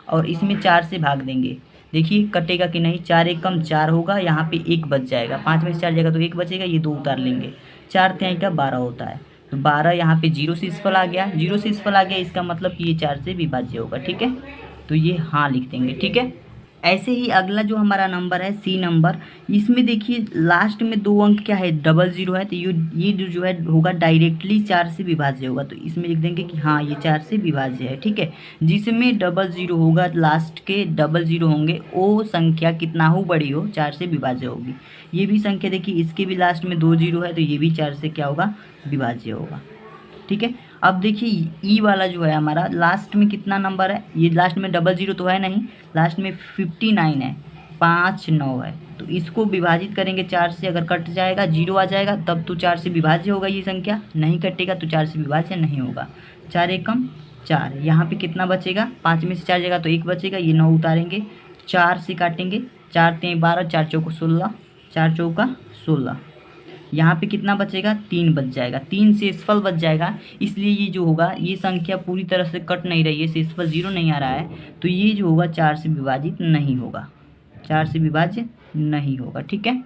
और इसमें 4 से भाग देंगे, देखिए कटेगा कि नहीं। 4 एक कम 4 होगा, यहाँ पे 1 बच जाएगा, 5 में से 4 जाएगा तो 1 बचेगा, ये 2 उतार लेंगे। 4 तिहाई का 12 होता है, तो 12 यहाँ पे 0 से इसफल आ गया, 0 से इसफल आ गया, इसका मतलब कि ये 4 से विभाज्य होगा। ठीक है, तो ये हाँ लिख देंगे। ठीक है, ऐसे ही अगला जो हमारा नंबर है सी नंबर, इसमें देखिए लास्ट में 2 अंक क्या है, 00 है, तो ये जो है होगा डायरेक्टली 4 से विभाज्य होगा, तो इसमें लिख देंगे कि हाँ ये 4 से विभाज्य है। ठीक है, जिसमें 00 होगा, लास्ट के 00 होंगे, वो संख्या कितना हो, बड़ी हो, 4 से विभाज्य होगी। ये भी संख्या देखिए इसके भी लास्ट में 20 है, तो ये भी 4 से क्या होगा, विभाज्य होगा। ठीक है, अब देखिए ई वाला जो है हमारा लास्ट में कितना नंबर है, ये लास्ट में 00 तो है नहीं, लास्ट में 59 है, 5 9 है, तो इसको विभाजित करेंगे 4 से, अगर कट जाएगा 0 आ जाएगा तब तो 4 से विभाज्य होगा ये संख्या, नहीं कटेगा तो 4 से विभाज्य नहीं होगा। 4 एकम 4, यहाँ पे कितना बचेगा, 5 में से 4 जाएगा तो 1 बचेगा, ये 9 उतारेंगे, 4 से काटेंगे, 4 3 12, 4 चौको 16, 4 चौका 16, यहाँ पे कितना बचेगा, 3 बच जाएगा, 3 शेषफल बच जाएगा, इसलिए ये जो होगा ये संख्या पूरी तरह से कट नहीं रही है, शेषफल 0 नहीं आ रहा है, तो ये जो होगा 4 से विभाजित नहीं होगा, 4 से विभाज्य नहीं होगा। ठीक है,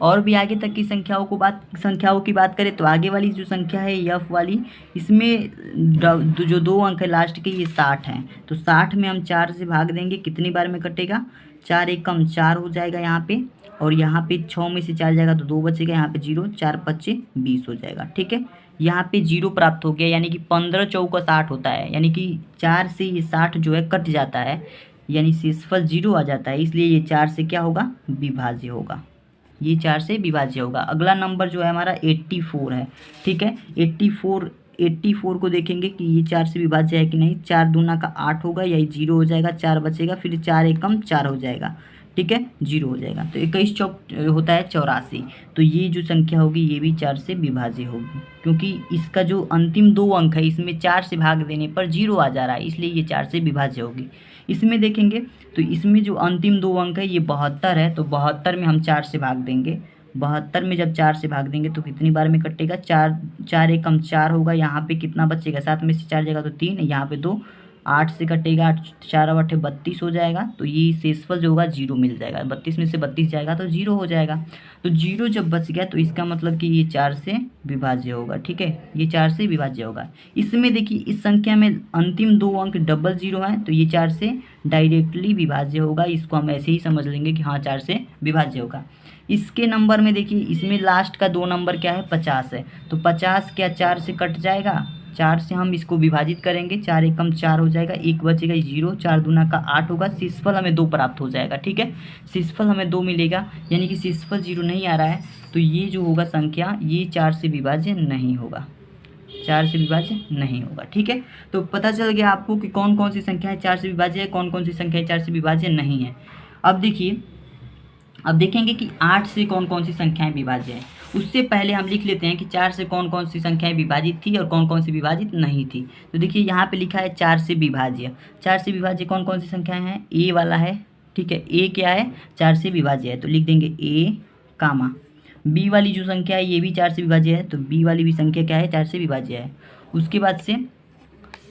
और भी आगे तक की संख्याओं की बात करें तो आगे वाली जो संख्या है एफ वाली, इसमें जो 2 अंक है लास्ट के ये 60 हैं, तो 60 में हम 4 से भाग देंगे, कितनी बार में कटेगा, 4 एकम 4 हो जाएगा यहाँ पे, और यहाँ पे 6 में से 4 जाएगा तो 2 बचेगा, यहाँ पे 0, 4 25 20 हो जाएगा। ठीक है, यहाँ पे 0 प्राप्त हो गया, यानी कि 15 चौका 60 होता है, यानी कि 4 से ये 60 जो है कट जाता है, यानी शेषफल 0 आ जाता है, इसलिए ये 4 से क्या होगा, विभाज्य होगा, ये 4 से विभाज्य होगा। अगला नंबर जो है हमारा 84 है। ठीक है, 84 को देखेंगे कि ये 4 से विभाज्य है कि नहीं। 4 दूना का 8 होगा, यही 0 हो जाएगा, 4 बचेगा, फिर 4 एकम 4 हो जाएगा। ठीक है, 0 हो जाएगा, तो 21 चौक होता है 84, तो ये जो संख्या होगी ये भी 4 से विभाज्य होगी, क्योंकि इसका जो अंतिम 2 अंक है इसमें 4 से भाग देने पर 0 आ जा रहा है, इसलिए ये 4 से विभाज्य होगी। इसमें देखेंगे तो इसमें जो अंतिम 2 अंक है ये 72 है, तो 72 में हम 4 से भाग देंगे, 72 में जब 4 से भाग देंगे तो कितनी बार में कटेगा, 4 एकम 4 होगा, यहाँ पे कितना बचेगा, 7 में से 4 जाएगा तो 3, यहाँ पे 2, 8 से कटेगा, 8 4 8 32 हो जाएगा, तो ये शेषफल जो होगा 0 मिल जाएगा, 32 में से 32 जाएगा तो 0 हो जाएगा, तो 0 जब बच गया तो इसका मतलब कि ये 4 से विभाज्य होगा। ठीक है, ये 4 से विभाज्य होगा। इसमें देखिए इस संख्या में अंतिम 2 अंक 00 हैं, तो ये 4 से डायरेक्टली विभाज्य होगा, इसको हम ऐसे ही समझ लेंगे कि हाँ 4 से विभाज्य होगा। इसके नंबर में देखिए इसमें लास्ट का 2 नंबर क्या है, 50 है, तो 50 क्या 4 से कट जाएगा, 4 से हम इसको विभाजित करेंगे, 4 एकम 4 हो जाएगा, 1 बचेगा 0, 4 दूना का 8 होगा, शेषफल हमें 2 प्राप्त हो जाएगा। ठीक है, शेषफल हमें 2 मिलेगा, यानी कि शेषफल 0 नहीं आ रहा है, तो ये जो होगा संख्या ये 4 से विभाज्य नहीं होगा, 4 से विभाज्य नहीं होगा। ठीक है, तो पता चल गया आपको कि कौन कौन सी संख्याएं 4 से विभाज्य है, कौन कौन सी संख्याएं 4 से विभाज्य नहीं है। अब देखिए, अब देखेंगे कि 8 से कौन कौन सी संख्याएं विभाज्य है। उससे पहले हम लिख लेते हैं कि 4 से कौन कौन सी संख्याएं विभाजित थी और कौन कौन सी विभाजित नहीं थी। तो देखिए यहाँ पे लिखा है 4 से विभाज्य। 4 से विभाज्य कौन कौन सी संख्याएं हैं, ए वाला है। ठीक है, ए क्या है, 4 से विभाज्य है, तो लिख देंगे ए कामा। बी वाली जो संख्या है ये भी 4 से विभाज्य है, तो बी वाली भी संख्या क्या है, 4 से विभाज्य है। उसके बाद से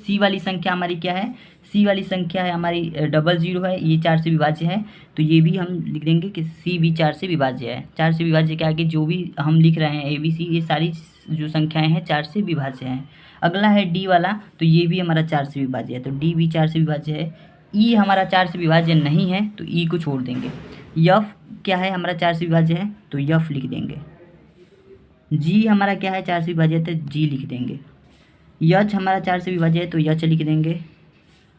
सी वाली संख्या हमारी क्या है, सी वाली संख्या है हमारी 00 है, ये 4 से विभाज्य है, तो ये भी हम लिख देंगे कि सी भी 4 से विभाज्य है। 4 से विभाज्य के आगे जो भी हम लिख रहे हैं ABC, ये सारी जो संख्याएं हैं 4 से विभाज्य हैं। अगला है डी वाला, तो ये भी हमारा 4 से विभाज्य है, तो डी भी 4 से विभाज्य है। ई हमारा 4 से विभाज्य नहीं है, तो ई को छोड़ देंगे। यफ क्या है हमारा 4 से विभाज्य है, तो यफ लिख देंगे। जी हमारा क्या है 4 से विभाज्य है, तो जी लिख देंगे। यच हमारा 4 से विभाज्य है, तो यच लिख देंगे।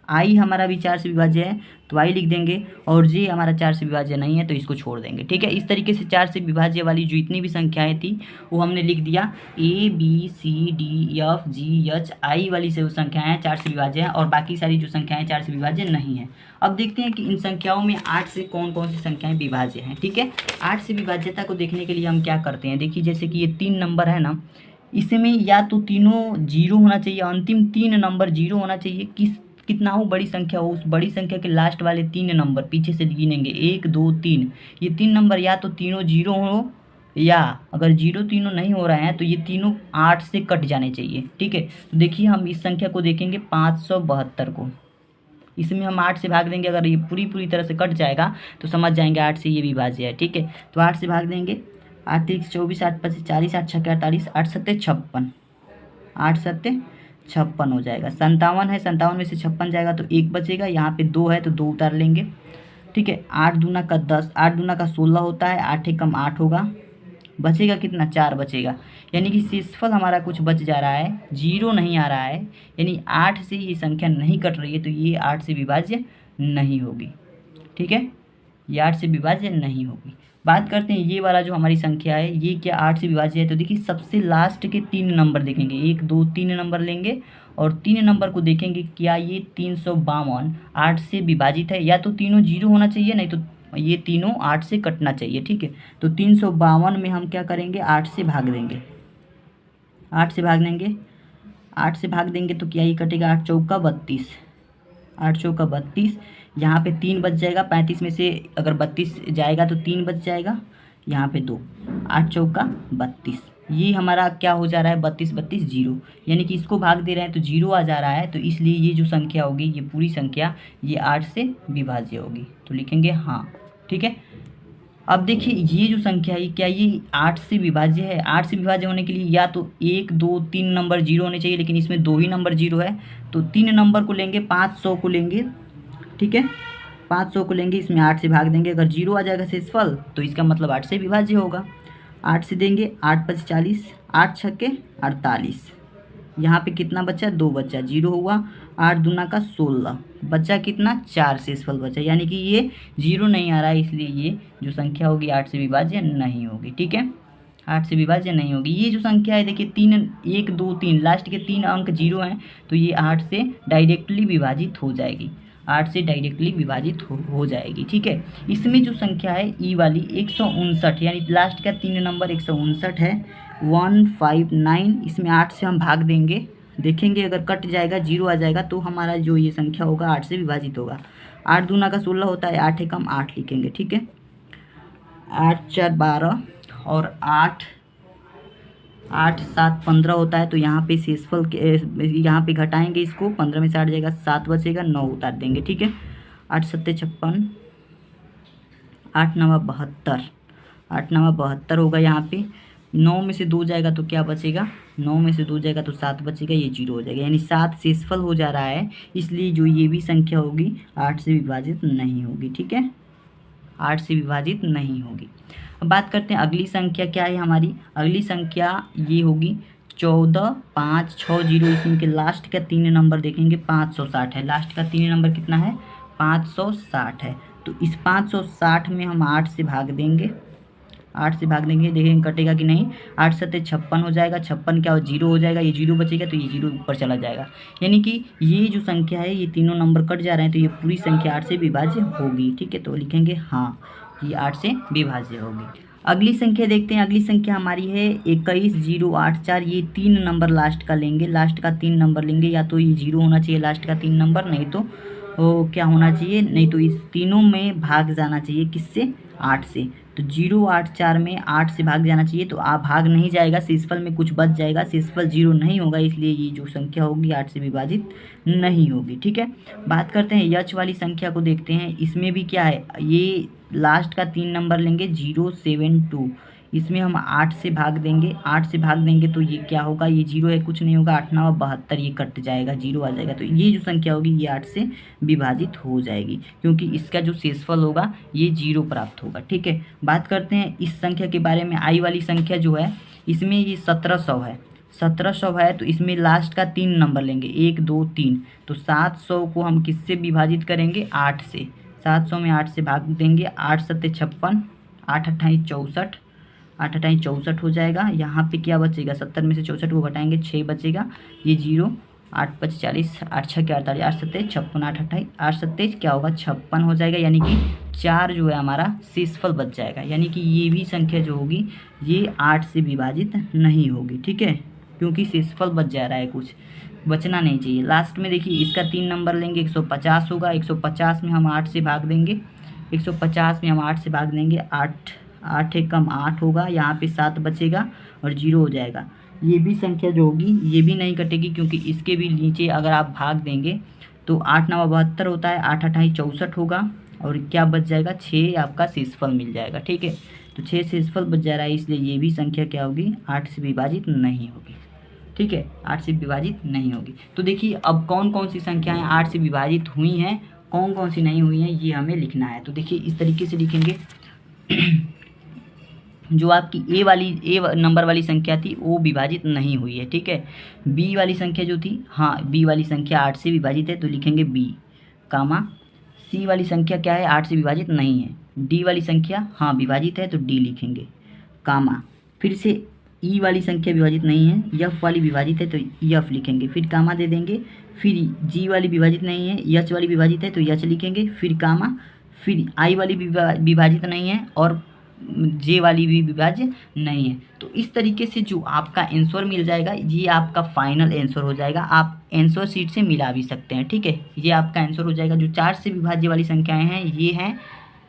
आई हमारा भी 4 से विभाज्य है तो आई लिख देंगे, और जे हमारा 4 से विभाज्य नहीं है तो इसको छोड़ देंगे। ठीक है, इस तरीके से 4 से विभाज्य वाली जो इतनी भी संख्याएं थी वो हमने लिख दिया। A B C D F G H I वाली से संख्याएं 4 से विभाज्य हैं और बाकी सारी जो संख्याएं 4 से विभाज्य नहीं है। अब देखते हैं कि इन संख्याओं में 8 से कौन कौन सी संख्याएं विभाज्य हैं। ठीक है, 8 से विभाज्यता को देखने के लिए हम क्या करते हैं, देखिए जैसे कि ये 3 नंबर है ना, इसमें या तो तीनों जीरो होना चाहिए, अंतिम 3 नंबर जीरो होना चाहिए। कितना हो बड़ी संख्या हो, उस बड़ी संख्या के लास्ट वाले 3 नंबर पीछे से गिनेंगे 1 2 3, ये 3 नंबर या तो तीनों जीरो हो, या अगर जीरो तीनों नहीं हो रहे हैं तो ये तीनों 8 से कट जाने चाहिए। ठीक है, तो देखिए हम इस संख्या को देखेंगे 572 को, इसमें हम 8 से भाग देंगे, अगर ये पूरी तरह से कट जाएगा तो समझ जाएंगे 8 से ये विभाज्य है। ठीक है, तो 8 से भाग देंगे, 8 3 24, 8 5 40, 8 6 48, 8 7 56, 8 7 56 हो जाएगा। 57 है, 57 में से 56 जाएगा तो 1 बचेगा, यहाँ पे 2 है तो 2 उतार लेंगे। ठीक है, 8 दूना का 10, 8 दूना का 16 होता है, 8 एकम 8 होगा, बचेगा कितना, 4 बचेगा। यानी कि शेषफल हमारा कुछ बच जा रहा है, जीरो नहीं आ रहा है, यानी 8 से ये संख्या नहीं कट रही है तो ये 8 से विभाज्य नहीं होगी। ठीक है, ये 8 से विभाज्य नहीं होगी। बात करते हैं ये वाला जो हमारी संख्या है ये क्या 8 से विभाज्य है, तो देखिए सबसे लास्ट के 3 नंबर देखेंगे, 1 2 3 नंबर लेंगे और 3 नंबर को देखेंगे क्या ये 352 8 से विभाजित है, या तो तीनों जीरो होना चाहिए, नहीं तो ये तीनों 8 से कटना चाहिए। ठीक है, तो 352 में हम क्या करेंगे, 8 से भाग देंगे, 8 से भाग देंगे, 8 से भाग देंगे तो क्या ये कटेगा, 8 चौका 32, 8 चौका 32, यहाँ पे 3 बच जाएगा, 35 में से अगर 32 जाएगा तो 3 बच जाएगा, यहाँ पे 2, 8 चौका 32, ये हमारा क्या हो जा रहा है, 32 32 जीरो, यानी कि इसको भाग दे रहे हैं तो जीरो आ जा रहा है, तो इसलिए ये जो संख्या होगी ये पूरी संख्या ये 8 से विभाज्य होगी, तो लिखेंगे हाँ। ठीक है, अब देखिए ये जो संख्या है क्या ये 8 से विभाज्य है, 8 से विभाज्य होने के लिए या तो 1 2 3 नंबर जीरो होने चाहिए, लेकिन इसमें 2 ही नंबर जीरो है, तो 3 नंबर को लेंगे, 500 को लेंगे। ठीक है, 500 को लेंगे, इसमें 8 से भाग देंगे, अगर जीरो आ जाएगा शेषफल तो इसका मतलब 8 से विभाज्य होगा। 8 से देंगे, 8 5 40, 8 छक्के 48, यहाँ पे कितना बचा, 2 बचा, जीरो हुआ, 8 दूना का 16, बचा कितना, 4 शेषफल बचा, यानी कि ये जीरो नहीं आ रहा है, इसलिए ये जो संख्या होगी 8 से विभाज्य नहीं होगी। ठीक है, 8 से विभाज्य नहीं होगी। ये जो संख्या है देखिए 3 1 2 3 लास्ट के 3 अंक जीरो हैं तो ये 8 से डायरेक्टली विभाजित हो जाएगी, 8 से डायरेक्टली विभाजित हो जाएगी। ठीक है, इसमें जो संख्या है ई वाली 159, यानी लास्ट का 3 नंबर 159 है, 159, इसमें 8 से हम भाग देंगे, देखेंगे अगर कट जाएगा जीरो आ जाएगा तो हमारा जो ये संख्या होगा 8 से विभाजित होगा। 8 दूना का 16 होता है, 8 एकम 8 लिखेंगे। ठीक है, 8 4 12 और 8 8 7 15 होता है, तो यहाँ पे शेषफल के यहाँ पे घटाएंगे इसको, 15 में से 8 जाएगा, 7 बचेगा, 9 उतार देंगे। ठीक है, 8 7 56, 8 9 72, 8 9 72 होगा, यहाँ पे 9 में से 2 जाएगा तो क्या बचेगा, 9 में से 2 जाएगा तो 7 बचेगा, ये जीरो हो जाएगा, यानी 7 शेषफल हो जा रहा है, इसलिए जो ये भी संख्या होगी 8 से विभाजित नहीं होगी। ठीक है, 8 से विभाजित नहीं होगी। अब बात करते हैं अगली संख्या क्या है हमारी, अगली संख्या ये होगी 14 5 6 0, इसमें के लास्ट का 3 नंबर देखेंगे 560 है, लास्ट का 3 नंबर कितना है, 560 है, तो इस 560 में हम 8 से भाग देंगे, 8 से भाग देंगे, देखेंगे कटेगा कि नहीं, 8 7 56 हो जाएगा, 56 क्या हो, जीरो हो जाएगा, ये जीरो बचेगा तो ये जीरो ऊपर चला जाएगा, यानी कि ये जो संख्या है ये तीनों नंबर कट जा रहे हैं तो ये पूरी संख्या 8 से विभाज्य होगी। ठीक है, तो लिखेंगे हाँ ये 8 से विभाज्य होगी। अगली संख्या देखते हैं, अगली संख्या हमारी है 21 0 8 4, ये 3 नंबर लास्ट का लेंगे, लास्ट का 3 नंबर लेंगे, या तो ये जीरो होना चाहिए लास्ट का 3 नंबर, नहीं तो क्या होना चाहिए, नहीं तो इस तीनों में भाग जाना चाहिए, किससे, 8 से, तो 0 8 4 में 8 से भाग जाना चाहिए, तो आप भाग नहीं जाएगा, शेषफल में कुछ बच जाएगा, शेषफल जीरो नहीं होगा, इसलिए ये जो संख्या होगी 8 से विभाजित नहीं होगी। ठीक है, बात करते हैं यच वाली संख्या को देखते हैं, इसमें भी क्या है, ये लास्ट का 3 नंबर लेंगे 072, इसमें हम 8 से भाग देंगे, 8 से भाग देंगे तो ये क्या होगा, ये जीरो है, कुछ नहीं होगा, 8 9 72, ये कट जाएगा, जीरो आ जाएगा, तो ये जो संख्या होगी ये 8 से विभाजित हो जाएगी, क्योंकि इसका जो शेषफल होगा ये जीरो प्राप्त होगा। ठीक है, बात करते हैं इस संख्या के बारे में, आई वाली संख्या जो है इसमें ये 1700 है, 1700 है तो इसमें लास्ट का 3 नंबर लेंगे, 1 2 3। तो 700 को हम किससे विभाजित करेंगे? 8 से। 700 में 8 से भाग देंगे, 8 सत्ते 56, 8 अट्ठाईस 64, 8 अट्ठाईस 64 हो जाएगा। यहाँ पे क्या बचेगा? 70 में से 64 को घटाएंगे, 6 बचेगा, ये 0, 8 5 40, 8 6 के 48, 8 सत्ते 56, 8 अट्ठाईस 8 सत्ते क्या होगा? 56 हो जाएगा। यानी कि 4 जो है हमारा शेषफल बच जाएगा। यानी कि ये भी संख्या जो होगी ये 8 से विभाजित नहीं होगी, ठीक है, क्योंकि शेषफल बच जा रहा है, कुछ बचना नहीं चाहिए। लास्ट में देखिए इसका 3 नंबर लेंगे, 150 होगा। 150 में हम 8 से भाग देंगे, 150 में हम 8 से भाग देंगे, 8 एक कम 8 होगा, यहाँ पे 7 बचेगा और 0 हो जाएगा। ये भी संख्या जो होगी ये भी नहीं कटेगी, क्योंकि इसके भी नीचे अगर आप भाग देंगे तो 8 9 72 होता है, 8 अट्ठाईस 64 होगा और क्या बच जाएगा? 6 आपका शेषफल मिल जाएगा, ठीक है। तो 6 शेषफल बच जा रहा है, इसलिए ये भी संख्या क्या होगी? 8 से विभाजित नहीं होगी, ठीक है, 8 से विभाजित नहीं होगी। तो देखिए अब कौन कौन सी संख्याएं 8 से विभाजित हुई हैं, कौन कौन सी नहीं हुई हैं, ये हमें लिखना है। तो देखिए इस तरीके से लिखेंगे जो आपकी ए नंबर वाली संख्या थी वो विभाजित नहीं हुई है, ठीक है। बी वाली संख्या जो थी, हाँ बी वाली संख्या 8 से विभाजित है तो लिखेंगे बी, कामा। सी वाली संख्या क्या है? 8 से विभाजित नहीं है। डी वाली संख्या हाँ विभाजित है तो डी लिखेंगे, कामा। फिर से ई वाली संख्या विभाजित नहीं है, एफ वाली विभाजित है तो एफ लिखेंगे, फिर कामा दे देंगे। फिर जी वाली विभाजित नहीं है, एच वाली विभाजित है तो एच लिखेंगे, फिर कामा। फिर आई वाली विभाजित नहीं है और जे वाली भी विभाज्य नहीं है। तो इस तरीके से जो आपका आंसर मिल जाएगा ये आपका फाइनल आंसर हो जाएगा। आप आंसर शीट से मिला भी सकते हैं, ठीक है। ये आपका आंसर हो जाएगा। जो 4 से विभाज्य वाली संख्याएं हैं ये हैं,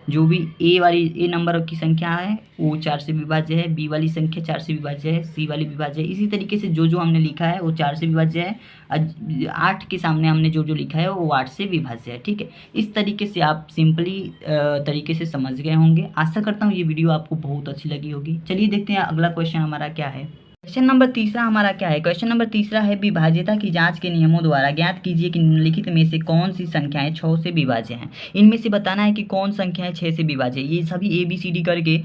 जो भी ए नंबर की संख्या है वो 4 से विभाज्य है, बी वाली संख्या 4 से विभाज्य है, सी वाली विभाज्य है। इसी तरीके से जो हमने लिखा है वो 4 से विभाज्य है, 8 के सामने हमने जो लिखा है वो 8 से विभाज्य है, ठीक है। इस तरीके से आप सिंपली तरीके से समझ गए होंगे। आशा करता हूँ ये वीडियो आपको बहुत अच्छी लगी होगी। चलिए देखते हैं अगला क्वेश्चन हमारा क्या है। क्वेश्चन नंबर तीसरा हमारा क्या है? क्वेश्चन नंबर तीसरा है, विभाज्यता की जांच के नियमों द्वारा ज्ञात कीजिए कि निम्नलिखित में से कौन सी संख्याएं 6 से विभाज्य हैं। इनमें से बताना है कि कौन संख्याएं 6 से विभाज्य है। ये सभी ABCD करके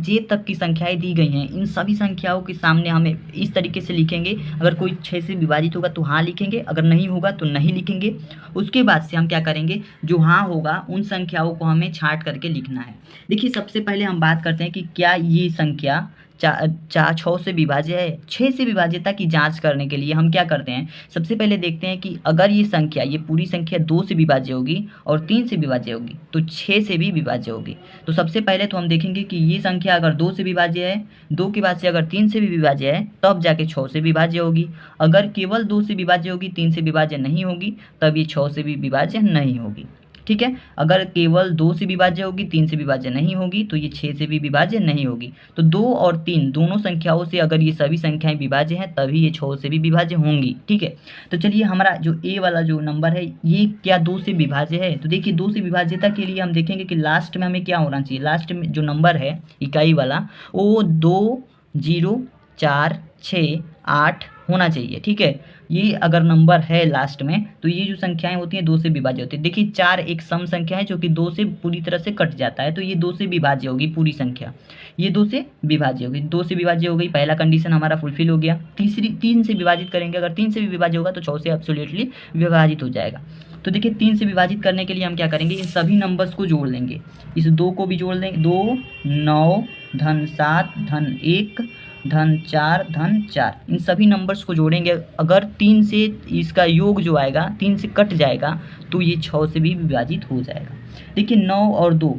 जे तक की संख्याएं दी गई हैं। इन सभी संख्याओं के सामने हमें इस तरीके से लिखेंगे, अगर कोई 6 से विभाजित होगा तो हाँ लिखेंगे, अगर नहीं होगा तो नहीं लिखेंगे। उसके बाद से हम क्या करेंगे, जो हाँ होगा उन संख्याओं को हमें छांट करके लिखना है। देखिए सबसे पहले हम बात करते हैं कि क्या ये संख्या 6 से विभाज्य है। 6 से विभाज्यता की जांच करने के लिए हम क्या करते हैं, सबसे पहले देखते हैं कि अगर ये पूरी संख्या 2 से विभाज्य होगी और 3 से विभाज्य होगी तो 6 से भी विभाज्य होगी। तो सबसे पहले तो हम देखेंगे कि ये संख्या अगर 2 से विभाज्य है, 2 के बाद से अगर 3 से भी विभाज्य है तब जाके 6 से विभाज्य होगी। अगर केवल 2 से विभाज्य होगी, 3 से विभाज्य नहीं होगी, तब ये 6 से भी विभाज्य नहीं होगी, ठीक है। अगर केवल 2 से विभाज्य होगी, 3 से विभाज्य नहीं होगी, तो ये 6 से भी विभाज्य नहीं होगी। तो 2 और 3 दोनों संख्याओं से अगर ये सभी संख्याएं विभाज्य हैं तभी ये 6 से भी विभाज्य होंगी, ठीक है। तो चलिए हमारा जो ए वाला जो नंबर है ये क्या 2 से विभाज्य है? तो देखिए 2 से विभाज्यता के लिए हम देखेंगे कि लास्ट में हमें क्या होना चाहिए। लास्ट में जो नंबर है इकाई वाला वो 2 0 4 6 8 होना चाहिए, ठीक है। ये अगर नंबर है लास्ट में तो ये जो संख्याएं होती हैं 2 से विभाज्य होती है। देखिए 4 एक सम संख्या है जो कि 2 से पूरी तरह से कट जाता है, तो ये 2 से विभाज्य होगी पूरी संख्या, ये 2 से विभाज्य होगी। 2 से विभाज्य हो गई, पहला कंडीशन हमारा फुलफिल हो गया। 3 से विभाजित करेंगे, अगर 3 से भी विभाज्य होगा तो 6 से एब्सोल्युटली विभाजित हो जाएगा। तो देखिए 3 से विभाजित करने के लिए हम क्या करेंगे, इन सभी नंबर्स को जोड़ लेंगे। इस 2 को भी जोड़ लेंगे, 2 9 धन 7 धन 1 धन 4 धन 4, इन सभी नंबर्स को जोड़ेंगे। अगर 3 से इसका योग जो आएगा 3 से कट जाएगा तो ये 6 से भी विभाजित हो जाएगा। देखिए 9 और 2,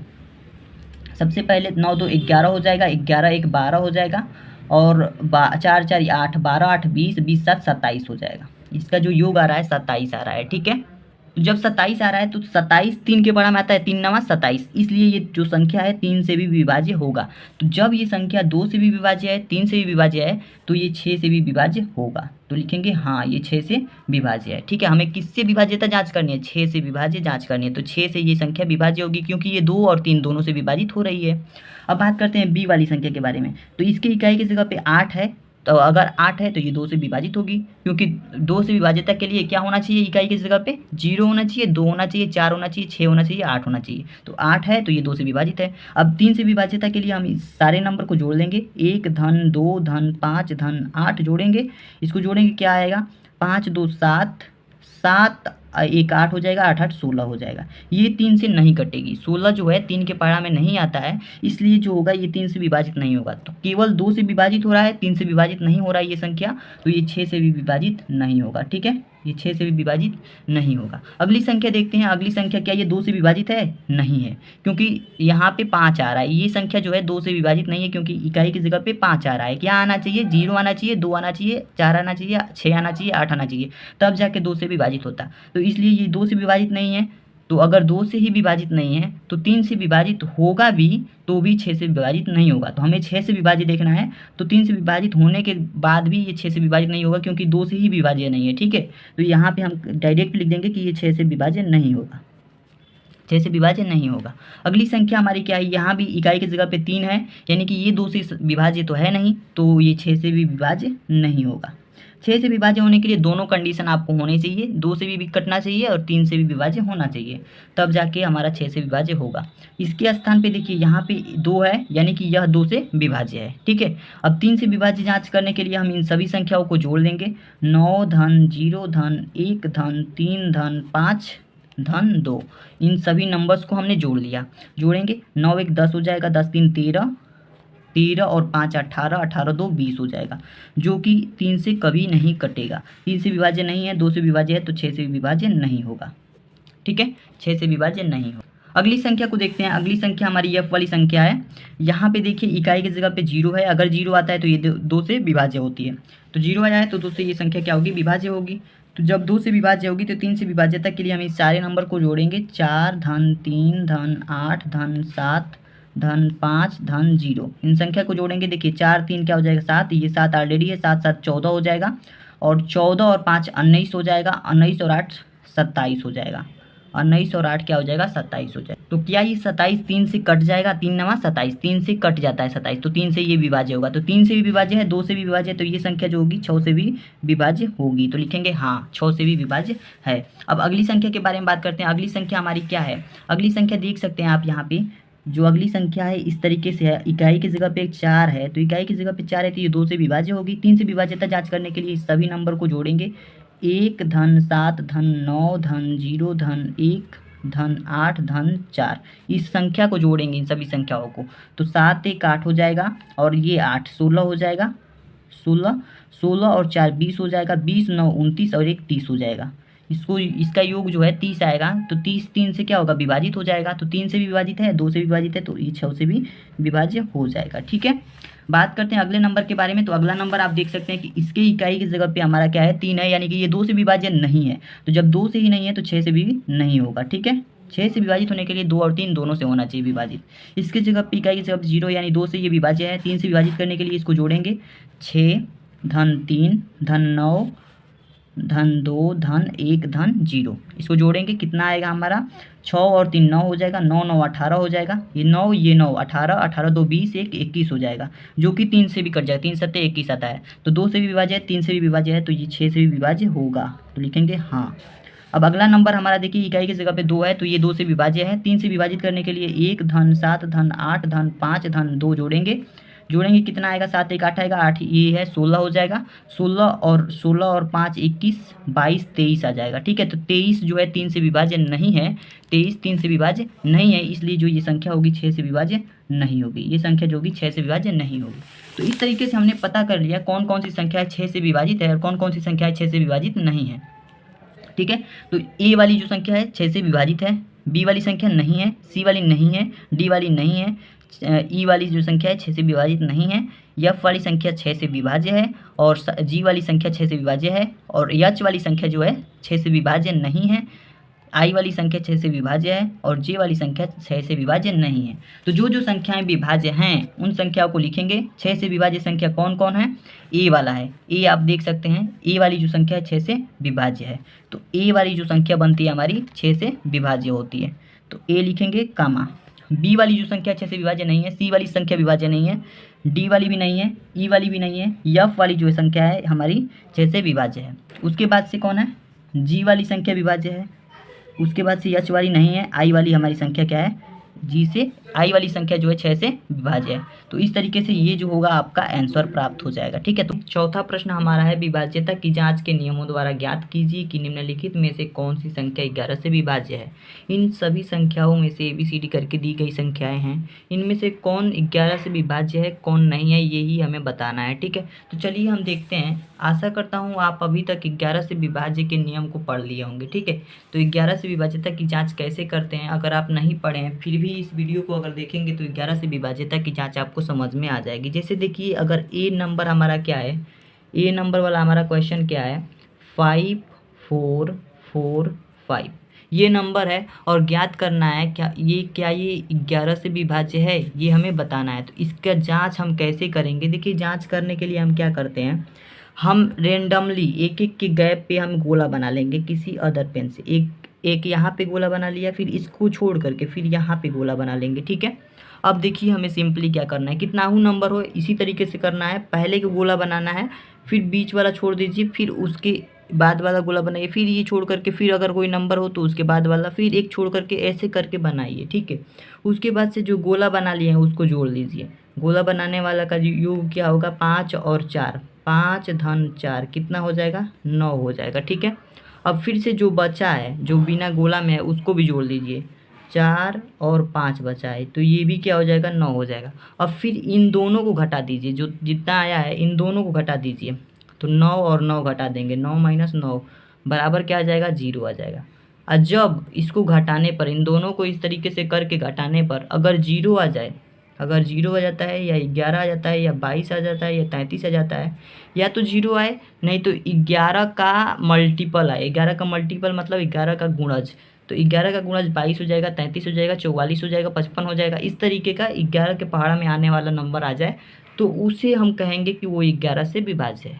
सबसे पहले 9 2 11 हो जाएगा, 11 1 12 हो जाएगा और 4 4 8 12 8 20 20 7 27 हो जाएगा। इसका जो योग आ रहा है 27 आ रहा है, ठीक है। तो जब 27 आ रहा है तो 27 3 के बड़ा में आता है, 3 9 27, इसलिए ये जो संख्या है 3 से भी विभाज्य होगा। तो जब ये संख्या 2 से भी विभाज्य है, 3 से भी विभाज्य है, तो ये 6 से भी विभाज्य होगा। तो लिखेंगे हाँ ये 6 से विभाज्य है, ठीक है। हमें किससे विभाज्यता जांच करनी है, 6 से विभाज्य जांच करनी है। तो 6 से ये संख्या विभाज्य होगी क्योंकि ये 2 और 3 दोनों से विभाजित हो रही है। अब बात करते हैं बी वाली संख्या के बारे में। तो इसकी इकाई की जगह पे 8 है, तो अगर 8 है तो ये 2 से विभाजित होगी, क्योंकि 2 से विभाजितता के लिए क्या होना चाहिए, इकाई की जगह पे 0 होना चाहिए, 2 होना चाहिए, 4 होना चाहिए, 6 होना चाहिए, 8 होना चाहिए। तो 8 है तो ये 2 से विभाजित है। अब 3 से विभाजितता के लिए हम इस सारे नंबर को जोड़ लेंगे, 1 धन 2 धन 5 धन 8 जोड़ेंगे। इसको जोड़ेंगे क्या आएगा, 5 2 7, 7 1 8 हो जाएगा, 8 8 16 हो जाएगा। ये 3 से नहीं कटेगी, 16 जो है 3 के पहाड़ा में नहीं आता है, इसलिए जो होगा ये 3 से विभाजित नहीं होगा। तो केवल 2 से विभाजित हो रहा है, 3 से विभाजित नहीं हो रहा है ये संख्या, तो ये 6 से भी विभाजित नहीं होगा। ठीक है, ये 6 से भी विभाजित नहीं होगा। अगली संख्या देखते हैं। अगली संख्या क्या ये 2 से विभाजित है, नहीं है, क्योंकि यहाँ पे 5 आ रहा है। ये संख्या जो है 2 से विभाजित नहीं है, क्योंकि इकाई की जगह पे 5 आ रहा है। क्या आना चाहिए, 0 आना चाहिए, 2 आना चाहिए, 4 आना चाहिए, 6 आना चाहिए, 8 आना चाहिए, तब जाके 2 से विभाजित होता। तो इसलिए ये 2 से विभाजित नहीं है। तो अगर 2 से ही विभाजित नहीं है तो 3 से विभाजित होगा भी तो भी 6 से विभाजित नहीं होगा। तो हमें 6 से विभाजित देखना है, तो 3 से विभाजित होने के बाद भी ये 6 से विभाजित नहीं होगा, क्योंकि 2 से ही विभाज्य नहीं है। ठीक है, तो यहाँ पे हम डायरेक्ट लिख देंगे कि ये 6 से विभाज्य नहीं होगा, 6 से विभाज्य नहीं होगा। अगली संख्या हमारी क्या है, यहाँ भी इकाई की जगह पे 3 है, यानी कि ये 2 से विभाज्य तो है नहीं, तो ये 6 से भी विभाज्य नहीं होगा। 6 से विभाज्य होने के लिए दोनों कंडीशन आपको होने चाहिए, 2 से भी कटना चाहिए और 3 से भी विभाज्य होना चाहिए, तब जाके हमारा 6 से विभाज्य होगा। इसके स्थान पे देखिए यहाँ पे 2 है, यानी कि यह 2 से विभाज्य है। ठीक है, अब 3 से विभाज्य जांच करने के लिए हम इन सभी संख्याओं को जोड़ लेंगे। 9 धन 0 धन 1 धन 3 धन 5 धन 2, इन सभी नंबर्स को हमने जोड़ लिया। जोड़ेंगे, 9 1 10 हो जाएगा, 10 3 13, 13 और 5 18, 18 2 20 हो जाएगा, जो कि 3 से कभी नहीं कटेगा। 3 से विभाज्य नहीं है, 2 से विभाज्य है, तो 6 से विभाज्य नहीं होगा। ठीक है, 6 से विभाज्य नहीं होगा। अगली संख्या को देखते हैं। अगली संख्या हमारी एफ वाली संख्या है। यहाँ पे देखिए इकाई की जगह पे 0 है, अगर 0 आता है तो ये 2 से विभाज्य होती है। तो 0 आया है तो 2 से ये संख्या क्या होगी, विभाज्य होगी। तो जब 2 से विभाज्य होगी तो 3 से विभाज्यता के लिए हम इस सारे नंबर को जोड़ेंगे। 4 धन 3 धन 8 धन 7 धन 5 धन 0, इन संख्या को जोड़ेंगे। देखिए 4 3 क्या हो जाएगा, 7, ये 7 ऑलरेडी है, 7 7 14 हो जाएगा, और 14 और 5 19 हो जाएगा, 19 और 8 27 हो जाएगा, 19 और 8 क्या हो जाएगा, 27 हो जाएगा। तो क्या ये 27 3 से कट जाएगा, 3 नवा 27, 3 से कट जाता है 27, तो 3 से ये विभाज्य होगा। तो 3 से भी विभाज्य है, 2 से भी विभाज्य है, तो ये संख्या जो होगी 6 से भी विभाज्य होगी। तो लिखेंगे हाँ 6 से भी विभाज्य है। अब अगली संख्या के बारे में बात करते हैं। अगली संख्या हमारी क्या है, अगली संख्या देख सकते हैं आप यहाँ पे, जो अगली संख्या है इस तरीके से है। इकाई की जगह पे 4 है, तो इकाई की जगह पे 4 है तो ये 2 से विभाज्य होगी। 3 से विभाज्यता जांच करने के लिए इस सभी नंबर को जोड़ेंगे। 1 धन 7 धन 9 धन 0 धन 1 धन 8 धन 4, इस संख्या को जोड़ेंगे इन सभी संख्याओं को। तो 7 1 8 हो जाएगा, और ये 8 16 हो जाएगा, 16 और 4 20 हो जाएगा, 20 9 29 और 1 30 हो जाएगा। इसका योग जो है 30 आएगा, तो 30 3 से क्या होगा, विभाजित हो जाएगा। तो 3 से भी विभाजित है, 2 से विभाजित है, तो ये 6 से भी विभाज्य हो जाएगा। ठीक है, बात करते हैं अगले नंबर के बारे में। तो अगला नंबर आप देख सकते हैं कि इसके इकाई की जगह पे हमारा क्या है, 3 है, यानी कि ये 2 से विभाज्य नहीं है। तो जब 2 से ही नहीं है तो 6 से भी नहीं होगा। ठीक है, 6 से विभाजित होने के लिए 2 और 3 दोनों से होना चाहिए विभाजित। इसकी जगह पे इकाई की जगह 0, यानी 2 से ये विभाज्य है। 3 से विभाजित करने के लिए इसको जोड़ेंगे। 6 धन 3 धन 9 धन 2 धन 1 धन 0, इसको जोड़ेंगे, कितना आएगा हमारा, 6 और 3 9 हो जाएगा, 9 9 18 हो जाएगा, ये 9 ये 9 18 18 2 20 1 21 हो जाएगा, जो कि 3 से भी कट जाएगा, 3 7 21 आता है। तो 2 से भी विभाज्य है, 3 से भी विभाज्य है, तो ये 6 से भी विभाज्य होगा। तो लिखेंगे हाँ। अब अगला नंबर हमारा देखिए इकाई की जगह पे 2 है, तो ये 2 से विभाज्य है। 3 से विभाजित करने के लिए 1 धन 7 धन 8 धन 5 धन 2 जोड़ेंगे। कितना आएगा, 7 1 8 आएगा, 8 ये है 16 हो जाएगा, 16 और 5 21 22 23 आ जाएगा। ठीक है, तो 23 जो है 3 से विभाज्य नहीं है, 23 3 से विभाज्य नहीं है, इसलिए जो ये संख्या होगी 6 से विभाज्य नहीं होगी। ये संख्या जो होगी 6 से विभाज्य नहीं होगी। तो इस तरीके से हमने पता कर लिया कौन कौन सी संख्या 6 से विभाजित है और कौन कौन सी संख्या 6 से विभाजित नहीं है। ठीक है, तो ए वाली जो संख्या है 6 से विभाजित है, बी वाली संख्या नहीं है, सी वाली नहीं है, डी वाली नहीं है, ई वाली जो संख्या है 6 से विभाजित नहीं है, एफ वाली संख्या 6 से विभाज्य है, और जी वाली संख्या 6 से विभाज्य है, और एच वाली संख्या जो है 6 से विभाज्य नहीं है, आई वाली संख्या 6 से विभाज्य है, और जे वाली संख्या 6 से विभाज्य नहीं है। तो जो जो संख्याएं विभाज्य हैं उन संख्याओं को लिखेंगे। 6 से विभाज्य संख्या कौन कौन है, ए वाला है, ए आप देख सकते हैं, ए वाली जो संख्या है 6 से विभाज्य है। तो ए वाली जो संख्या बनती है हमारी 6 से विभाज्य होती है, तो ए लिखेंगे कामा। बी वाली जो संख्या 6 से विभाज्य नहीं है, सी वाली संख्या विभाज्य नहीं है, डी वाली भी नहीं है, ई वाली भी नहीं है, एफ वाली जो संख्या है हमारी 6 से विभाज्य है। उसके बाद से कौन है, जी वाली संख्या विभाज्य है। उसके बाद से एच वाली नहीं है, आई वाली हमारी संख्या क्या है, जी से आई वाली संख्या जो है 6 से विभाज्य है। तो इस तरीके से ये जो होगा आपका आंसर प्राप्त हो जाएगा। ठीक है, तो चौथा प्रश्न हमारा है विभाज्यता की जांच के नियमों द्वारा ज्ञात कीजिए कि निम्नलिखित में से कौन सी संख्या 11 से विभाज्य है। इन सभी संख्याओं में से ABCD करके दी गई संख्याएं हैं, इनमें से कौन 11 से विभाज्य है कौन नहीं है, यही हमें बताना है। ठीक है, तो चलिए हम देखते हैं। आशा करता हूँ आप अभी तक 11 से विभाज्य के नियम को पढ़ लिए होंगे। ठीक है, तो 11 से विभाज्यता की जांच कैसे करते हैं, अगर आप नहीं पढ़े हैं फिर भी इस वीडियो को अगर देखेंगे तो 11 से विभाज्यता की जांच आपको समझ में आ जाएगी। जैसे देखिए, अगर ए नंबर हमारा क्या है, ए नंबर वाला हमारा क्वेश्चन क्या है, 5 4 4 5 ये नंबर है और ज्ञात करना है क्या ये 11 से विभाज्य है, ये हमें बताना है। तो इसका जांच हम कैसे करेंगे, देखिए जांच करने के लिए हम क्या करते हैं, हम रेंडमली एक एक के गैप पे हम गोला बना लेंगे किसी अदर पेन से। एक यहाँ पे गोला बना लिया, फिर इसको छोड़ करके फिर यहाँ पे गोला बना लेंगे। ठीक है, अब देखिए हमें सिंपली क्या करना है, कितना ही नंबर हो इसी तरीके से करना है। पहले के गोला बनाना है, फिर बीच वाला छोड़ दीजिए, फिर उसके बाद वाला गोला बनाइए, फिर ये छोड़ करके फिर अगर कोई नंबर हो तो उसके बाद वाला, फिर एक छोड़ करके ऐसे करके बनाइए। ठीक है, उसके बाद से जो गोला बना लिए हैं उसको जोड़ लीजिए। गोला बनाने वाला का योग क्या होगा, 5 और 4, 5 धन 4 कितना हो जाएगा, 9 हो जाएगा। ठीक है, अब फिर से जो बचा है जो बिना गोला में है उसको भी जोड़ लीजिए, 4 और 5 बचा है तो ये भी क्या हो जाएगा, 9 हो जाएगा। अब फिर इन दोनों को घटा दीजिए, जो जितना आया है इन दोनों को घटा दीजिए, तो 9 और 9 घटा देंगे, 9 - 9 बराबर क्या आ जाएगा, 0 आ जाएगा। और जब इसको घटाने पर, इन दोनों को इस तरीके से करके घटाने पर अगर 0 आ जाए, अगर 0 आ जाता है या 11 आ जाता है या 22 आ जाता है या 33 आ जाता है, या तो 0 आए नहीं तो 11 का मल्टीपल आए। 11 का मल्टीपल मतलब 11 का गुणज, तो 11 का गुणज 22 हो जाएगा, 33 हो जाएगा, 44 हो जाएगा, 55 हो जाएगा। इस तरीके का 11 के पहाड़ा में आने वाला नंबर आ जाए तो उसे हम कहेंगे कि वो 11 से विभाज्य है।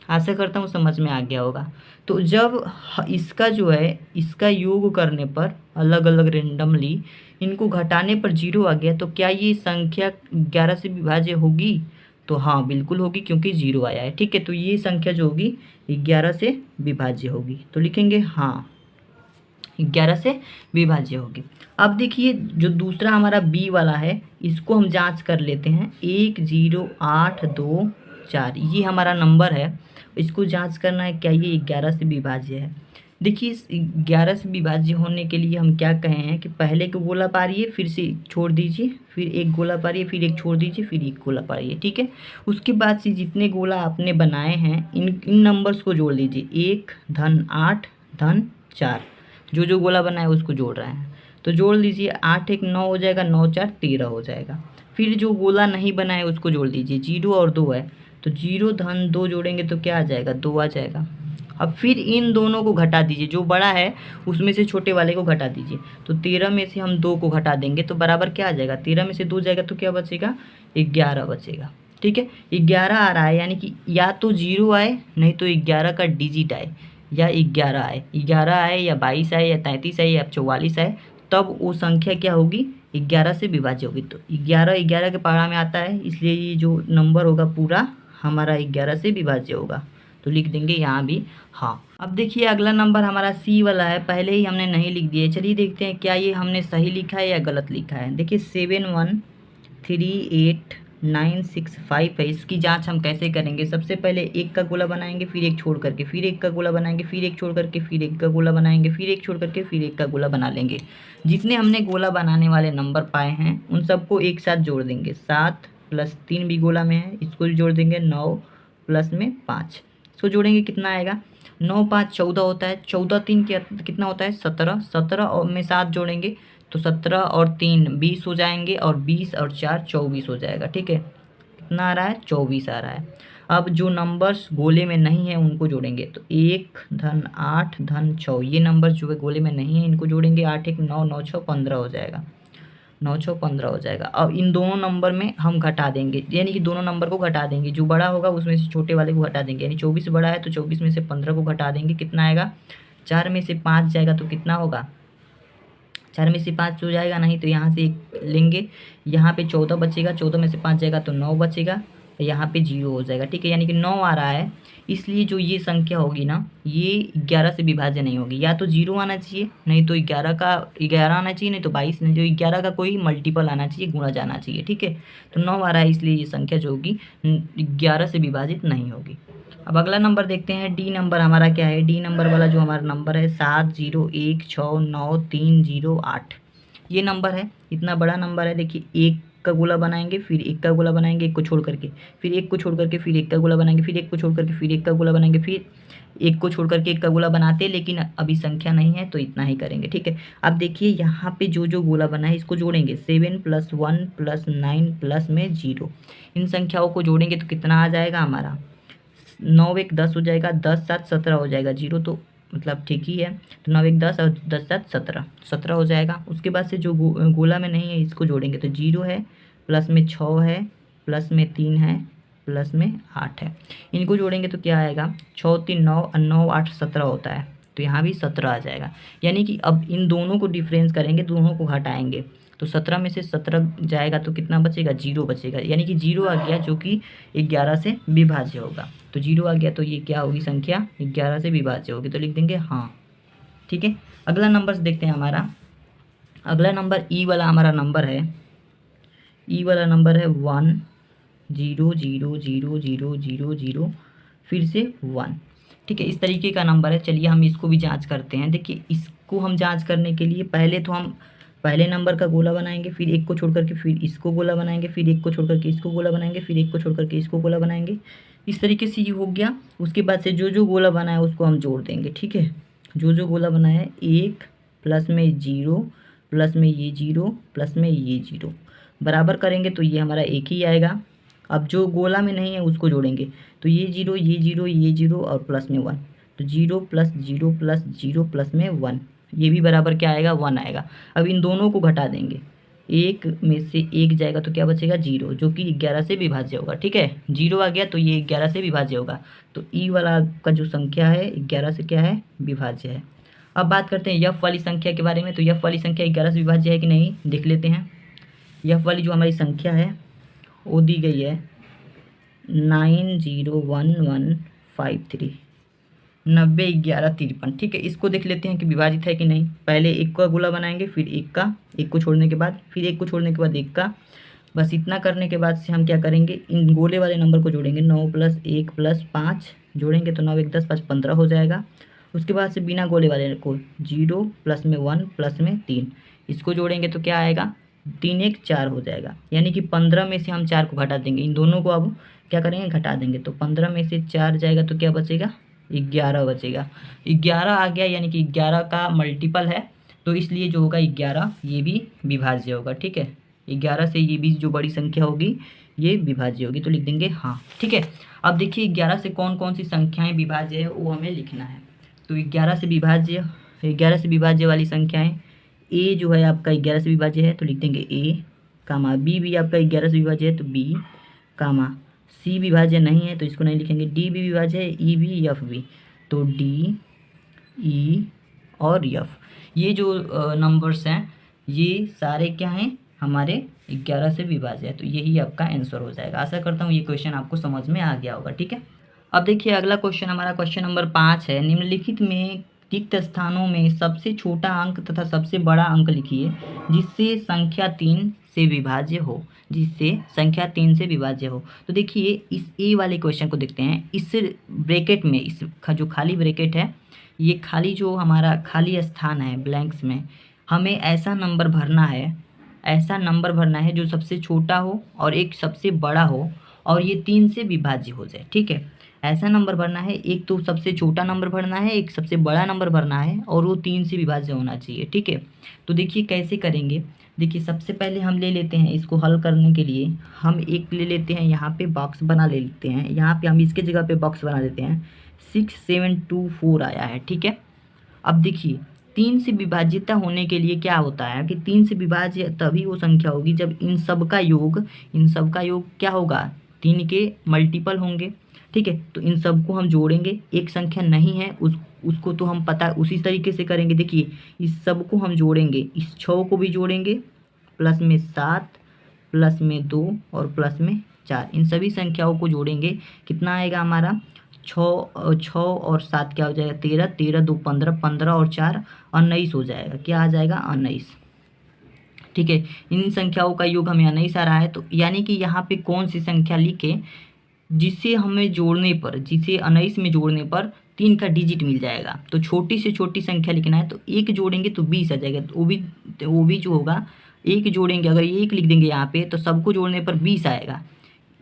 आशा करता हूँ समझ में आ गया होगा। तो जब इसका जो है इसका योग करने पर अलग अलग रेंडमली इनको घटाने पर 0 आ गया, तो क्या ये संख्या 11 से विभाज्य होगी, तो हाँ बिल्कुल होगी क्योंकि 0 आया है। ठीक है, तो ये संख्या जो होगी 11 से विभाज्य होगी, तो लिखेंगे हाँ 11 से विभाज्य होगी। अब देखिए जो दूसरा हमारा बी वाला है इसको हम जांच कर लेते हैं, 1 0 8 2 4 ये हमारा नंबर है, इसको जांच करना है क्या ये 11 से विभाज्य है। देखिए इस 11 से विभाज्य होने के लिए हम क्या कहे हैं कि पहले को गोला पारिए, फिर से छोड़ दीजिए, फिर एक गोला पारिए, फिर एक छोड़ दीजिए, फिर एक गोला पारिए। ठीक है, उसके बाद से जितने गोला आपने बनाए हैं इन नंबर्स को जोड़ लीजिए, 1 धन 8 धन 4, जो गोला बना है उसको जोड़ रहे हैं तो जोड़ लीजिए, 8 1 9 हो जाएगा, 9 4 13 हो जाएगा। फिर जो गोला नहीं बना है उसको जोड़ दीजिए, 0 और 2 है तो 0 धन 2 जोड़ेंगे तो क्या आ जाएगा, 2 आ जाएगा। अब फिर इन दोनों को घटा दीजिए, जो बड़ा है उसमें से छोटे वाले को घटा दीजिए, तो 13 में से हम 2 को घटा देंगे तो बराबर क्या आ जाएगा, 13 में से 2 जाएगा तो क्या बचेगा, 11 बचेगा। ठीक है, 11 आ रहा है, यानी कि या तो 0 आए नहीं तो 11 का डिजिट आए, या 11 आए, 11 आए या 22 आए या 33 आए या 44 आए, तब वो संख्या क्या होगी, 11 से विभाज्य होगी। तो 11 के पहाड़ा में आता है, इसलिए ये जो नंबर होगा पूरा हमारा 11 से विभाज्य होगा, तो लिख देंगे यहाँ भी हाँ। अब देखिए अगला नंबर हमारा सी वाला है, पहले ही हमने नहीं लिख दिए, चलिए देखते हैं क्या ये हमने सही लिखा है या गलत लिखा है। देखिए 7 1 3 8 9 6 5 है, इसकी जांच हम कैसे करेंगे, सबसे पहले एक का गोला बनाएंगे, फिर एक छोड़ करके, फिर एक का गोला बनाएंगे, फिर एक छोड़ करके, फिर एक का गोला बनाएंगे, फिर एक छोड़ करके, फिर एक का गोला बना लेंगे। जितने हमने गोला बनाने वाले नंबर पाए हैं उन सबको एक साथ जोड़ देंगे, 7 + 3 भी गोला में है, इसको भी जोड़ देंगे, 9 + में 5, इसको जोड़ेंगे कितना आएगा, 9 5 14 होता है, 14 3 कितना होता है, 17, 17 और में 7 जोड़ेंगे तो 17 और 3 20 हो जाएंगे, और 20 और 4 24 हो जाएगा। ठीक है, कितना आ रहा है, 24 आ रहा है। अब जो नंबर्स गोले में नहीं है उनको जोड़ेंगे, तो 1 धन 8 धन 6 ये नंबर्स जो है गोले में नहीं है इनको जोड़ेंगे, 8 1 9 9 6 15 हो जाएगा, 9 6 15 हो जाएगा। अब इन दोनों नंबर में हम घटा देंगे, यानी कि दोनों नंबर को घटा देंगे, जो बड़ा होगा उसमें से छोटे वाले को घटा देंगे, यानी 24 बड़ा है तो 24 में से 15 को घटा देंगे, कितना आएगा, 4 में से 5 जाएगा तो कितना होगा, 4 में से 5 हो जाएगा, नहीं तो यहाँ से 1 लेंगे, यहाँ पे 14 बचेगा, 14 में से 5 जाएगा तो 9 बचेगा, यहाँ पे 0 हो जाएगा। ठीक है, यानी कि 9 आ रहा है, इसलिए जो ये संख्या होगी ना ये 11 से विभाज्य नहीं होगी। या तो 0 आना चाहिए, नहीं तो 11 का 11 आना चाहिए, नहीं तो 22, नहीं तो 11 का कोई मल्टीपल आना चाहिए, गुणा जाना चाहिए। ठीक है, तो 9 आ रहा है, इसलिए ये संख्या जो होगी 11 से विभाजित नहीं होगी। अब अगला नंबर देखते हैं, डी नंबर हमारा क्या है। डी नंबर वाला जो हमारा नंबर है 70169038, ये नंबर है, इतना बड़ा नंबर है। देखिए 1 का गोला बनाएंगे, फिर 1 का गोला बनाएंगे, 1 को छोड़ करके, फिर 1 को छोड़ करके, फिर 1 का गोला बनाएंगे, फिर 1 को छोड़ करके, फिर 1 का गोला बनाएंगे, फिर 1 को छोड़ करके 1 का गोला बनाते हैं, लेकिन अभी संख्या नहीं है तो इतना ही करेंगे। ठीक है, अब देखिए यहाँ पे जो जो गोला बना है इसको जोड़ेंगे, 7 + 1 + 9 प्लस में 0, इन संख्याओं को जोड़ेंगे तो कितना आ जाएगा हमारा, 9 1 10 हो जाएगा, 10 7 17 हो जाएगा, 0 तो मतलब ठीक ही है, तो 9 1 10 और 10 7 17 हो जाएगा। उसके बाद से जो गोला में नहीं है इसको जोड़ेंगे तो 0 है, प्लस में 6 है, प्लस में 3 है, प्लस में 8 है, इनको जोड़ेंगे तो क्या आएगा, 6 3 9 और 9 8 17 होता है, तो यहाँ भी 17 आ जाएगा। यानी कि अब इन दोनों को डिफरेंस करेंगे, दोनों को घटाएंगे, तो 17 में से 17 जाएगा तो कितना बचेगा, 0 बचेगा, यानी कि 0 आ गया जो कि 11 से विभाज्य होगा। तो 0 आ गया तो ये क्या होगी, संख्या 11 से विभाज्य होगी, तो लिख देंगे हाँ। ठीक है, अगला नंबर देखते हैं हमारा। अगला नंबर ई वाला हमारा नंबर है, ई वाला नंबर है 1 0 0 0 0 0 0 फिर से 1। ठीक है, इस तरीके का नंबर है। चलिए हम इसको भी जांच करते हैं। देखिए इसको हम जांच करने के लिए पहले तो हम पहले नंबर का गोला बनाएंगे, फिर 1 को छोड़ करके फिर इसको गोला बनाएंगे, फिर 1 को छोड़ करके इसको गोला बनाएंगे, फिर 1 को छोड़ करके इसको गोला बनाएंगे। इस तरीके से ये हो गया। उसके बाद से जो जो गोला बना है उसको हम जोड़ देंगे। ठीक है, जो जो गोला बना है 1 प्लस में 0 प्लस में ये 0 प्लस में ये 0 बराबर करेंगे तो ये हमारा 1 ही आएगा। अब जो गोला में नहीं है उसको जोड़ेंगे तो ये 0 ये 0 ये 0 और प्लस में 1, तो 0 प्लस 0 प्लस 0 प्लस में 1, ये भी बराबर क्या आएगा, 1 आएगा। अब इन दोनों को घटा देंगे, 1 में से 1 जाएगा तो क्या बचेगा, 0, जो कि 11 से विभाज्य होगा। ठीक है, 0 आ गया तो ये 11 से विभाज्य होगा, तो ई वाला का जो संख्या है 11 से क्या है, विभाज्य है। अब बात करते हैं यफ वाली संख्या के बारे में। तो यफ वाली संख्या 11 से विभाज्य है कि नहीं देख लेते हैं। यफ वाली जो हमारी संख्या है वो दी गई है 901153, 90 11 53। ठीक है, इसको देख लेते हैं कि विभाजित है कि नहीं। पहले 1 का गोला बनाएंगे, फिर 1 का, 1 को छोड़ने के बाद, फिर 1 को छोड़ने के बाद 1 का। बस इतना करने के बाद से हम क्या करेंगे, इन गोले वाले नंबर को जोड़ेंगे, 9 + 1 + 5 जोड़ेंगे तो 9 1 10 5 15 हो जाएगा। उसके बाद से बिना गोले वाले को 0 प्लस में 1 प्लस में 3, इसको जोड़ेंगे तो क्या आएगा, 3 1 4 हो जाएगा। यानी कि 15 में से हम 4 को घटा देंगे, इन दोनों को अब क्या करेंगे, घटा देंगे, तो 15 में से 4 जाएगा तो क्या बचेगा, 11 बचेगा। 11 आ गया, यानी कि 11 का मल्टीपल है, तो इसलिए जो होगा 11 ये भी विभाज्य होगा। ठीक है, 11 से ये भी जो बड़ी संख्या होगी ये विभाज्य होगी, तो लिख देंगे हाँ। ठीक है, अब देखिए 11 से कौन कौन सी संख्याएं विभाज्य है वो हमें लिखना है। तो 11 से विभाज्य वाली संख्याएं, ए जो है आपका 11 से विभाज्य है तो लिख देंगे ए, कामा बी भी आपका 11 से विभाज्य है तो बी, कामा सी विभाज्य नहीं है तो इसको नहीं लिखेंगे, डी भी विभाज्य है, ई भी, एफ भी, तो डी, ई और एफ, ये जो नंबर्स हैं ये सारे क्या हैं, हमारे 11 से विभाज्य है। तो यही आपका आंसर हो जाएगा। आशा करता हूँ ये क्वेश्चन आपको समझ में आ गया होगा। ठीक है, अब देखिए अगला क्वेश्चन हमारा क्वेश्चन नंबर 5 है। निम्नलिखित में रिक्त स्थानों में सबसे छोटा अंक तथा सबसे बड़ा अंक लिखिए जिससे संख्या 3 से विभाज्य हो, जिससे संख्या 3 से विभाज्य हो। तो देखिए इस ए वाले क्वेश्चन को देखते हैं। इस ब्रैकेट में, इस जो खाली ब्रैकेट है, ये खाली जो हमारा खाली स्थान है ब्लैंक्स में, हमें ऐसा नंबर भरना है जो सबसे छोटा हो और एक सबसे बड़ा हो और ये 3 से विभाज्य हो जाए। ठीक है, ऐसा नंबर भरना है, एक तो सबसे छोटा नंबर भरना है, एक सबसे बड़ा नंबर भरना है और वो 3 से विभाज्य होना चाहिए। ठीक है, तो देखिए कैसे करेंगे। देखिए सबसे पहले हम ले लेते हैं, इसको हल करने के लिए हम एक ले लेते हैं, यहाँ पे बॉक्स बना ले लेते हैं। यहाँ पे हम इसके जगह पे बॉक्स बना देते हैं, 6724 आया है। ठीक है, अब देखिए 3 से विभाज्यता होने के लिए क्या होता है कि 3 से विभाज्य तभी वो संख्या होगी जब इन सब का योग क्या होगा, 3 के मल्टीपल होंगे, ठीक है। तो इन सबको हम जोड़ेंगे, एक संख्या नहीं है उसको तो हम पता उसी तरीके से करेंगे। देखिए इस सबको हम जोड़ेंगे, इस 6 को भी जोड़ेंगे, प्लस में 7, प्लस में 2 और प्लस में 4, इन सभी संख्याओं को जोड़ेंगे। कितना आएगा हमारा 6 और 7 क्या हो जाएगा 13, 13 2 15, 15 और 4 19 हो जाएगा। क्या आ जाएगा 19, ठीक है। इन संख्याओं का योग हमें 19 आ रहा है। तो यानी कि यहाँ पे कौन सी संख्या लिखे जिसे हमें जोड़ने पर, जिसे 19 में जोड़ने पर 3 का डिजिट मिल जाएगा। तो छोटी से छोटी संख्या लिखना है, तो 1 जोड़ेंगे तो 20 आ जाएगा। तो वो भी जो होगा 1 जोड़ेंगे, अगर 1 लिख देंगे यहाँ पे तो सबको जोड़ने पर 20 आएगा।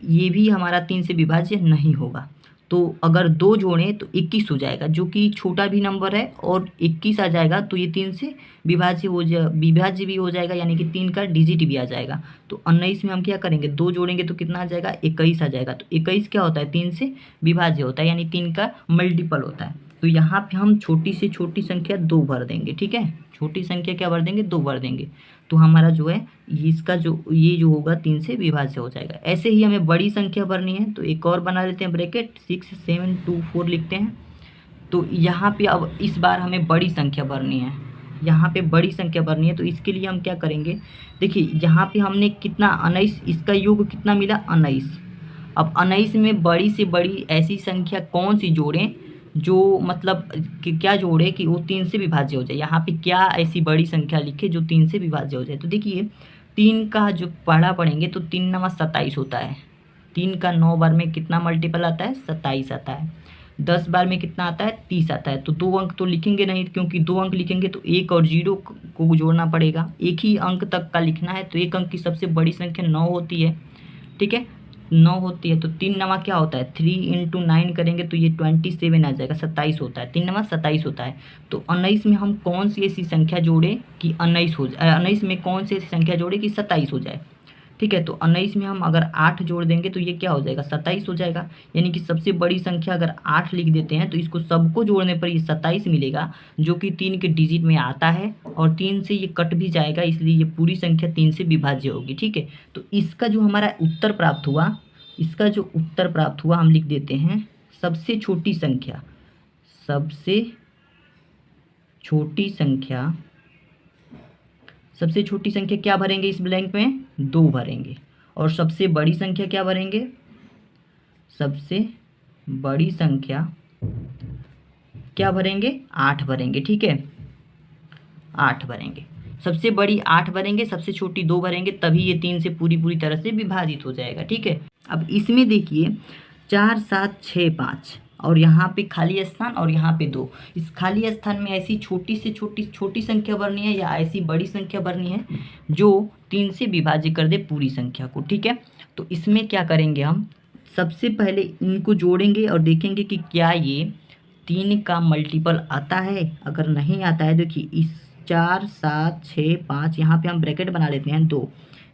ये भी हमारा 3 से विभाज्य नहीं होगा। तो अगर 2 जोड़ें तो 21 हो जाएगा, जो कि छोटा भी नंबर है, और 21 आ जाएगा तो ये 3 से विभाज्य भी हो जाएगा, यानी कि 3 का डिजिट भी आ जाएगा। तो 19 में हम क्या करेंगे, 2 जोड़ेंगे तो कितना आ जाएगा 21 आ जाएगा। तो 21 क्या होता है 3 से विभाज्य होता है, यानी 3 का मल्टीपल होता है। तो यहाँ पे हम छोटी से छोटी संख्या 2 भर देंगे, ठीक है। छोटी संख्या क्या भर देंगे 2 भर देंगे, तो हमारा जो है इसका ये जो होगा 3 से विभाज्य हो जाएगा। ऐसे ही हमें बड़ी संख्या भरनी है, तो एक और बना लेते हैं ब्रैकेट, 6 7 2 4 लिखते हैं। तो यहाँ पे अब इस बार हमें बड़ी संख्या भरनी है, यहाँ पे बड़ी संख्या भरनी है। तो इसके लिए हम क्या करेंगे, देखिए यहाँ पे हमने कितना 19, इसका योग कितना मिला 19। अब 19 में बड़ी से बड़ी ऐसी संख्या कौन सी जोड़ें जो मतलब कि क्या जोड़े कि वो 3 से विभाज्य हो जाए। यहाँ पे क्या ऐसी बड़ी संख्या लिखे जो 3 से विभाज्य हो जाए। तो देखिए 3 का जो पढ़ेंगे तो 3 9 27 होता है। 3 का 9 बार में कितना मल्टीपल आता है 27 आता है। 10 बार में कितना आता है 30 आता है। तो 2 अंक तो लिखेंगे नहीं, क्योंकि 2 अंक लिखेंगे तो 1 और 0 को जोड़ना पड़ेगा। एक ही अंक तक का लिखना है, तो एक अंक की सबसे बड़ी संख्या 9 होती है, ठीक है 9 होती है। तो 3 नवा क्या होता है 3 × 9 करेंगे तो ये 27 आ जाएगा, 27 होता है। 3 नवा 27 होता है। तो 19 में हम कौन सी ऐसी संख्या जोड़े कि 19 हो जाए, 19 में कौन सी ऐसी संख्या जोड़े कि 27 हो जाए, ठीक है। तो 19 में हम अगर 8 जोड़ देंगे तो ये क्या हो जाएगा 27 हो जाएगा। यानी कि सबसे बड़ी संख्या अगर 8 लिख देते हैं तो इसको सबको जोड़ने पर ये 27 मिलेगा, जो कि 3 के डिजिट में आता है, और 3 से ये कट भी जाएगा, इसलिए ये पूरी संख्या 3 से विभाज्य होगी, ठीक है। तो इसका जो हमारा उत्तर प्राप्त हुआ, इसका जो उत्तर प्राप्त हुआ हम लिख देते हैं सबसे छोटी संख्या, सबसे छोटी संख्या, सबसे छोटी संख्या क्या भरेंगे इस ब्लैंक में 2 भरेंगे, और सबसे बड़ी संख्या क्या भरेंगे, सबसे बड़ी संख्या क्या भरेंगे 8 भरेंगे, ठीक है 8 भरेंगे। सबसे बड़ी 8 भरेंगे, सबसे छोटी 2 भरेंगे, तभी ये 3 से पूरी तरह से विभाजित हो जाएगा, ठीक है। अब इसमें देखिए 4 7 6 5 और यहाँ पे खाली स्थान और यहाँ पे 2। इस खाली स्थान में ऐसी छोटी से छोटी संख्या भरनी है या ऐसी बड़ी संख्या भरनी है जो 3 से विभाजित कर दे पूरी संख्या को, ठीक है। तो इसमें क्या करेंगे हम, सबसे पहले इनको जोड़ेंगे और देखेंगे कि क्या ये 3 का मल्टीपल आता है। अगर नहीं आता है, देखिए इस 4 7 6 5 यहाँ पे हम ब्रैकेट बना लेते हैं 2,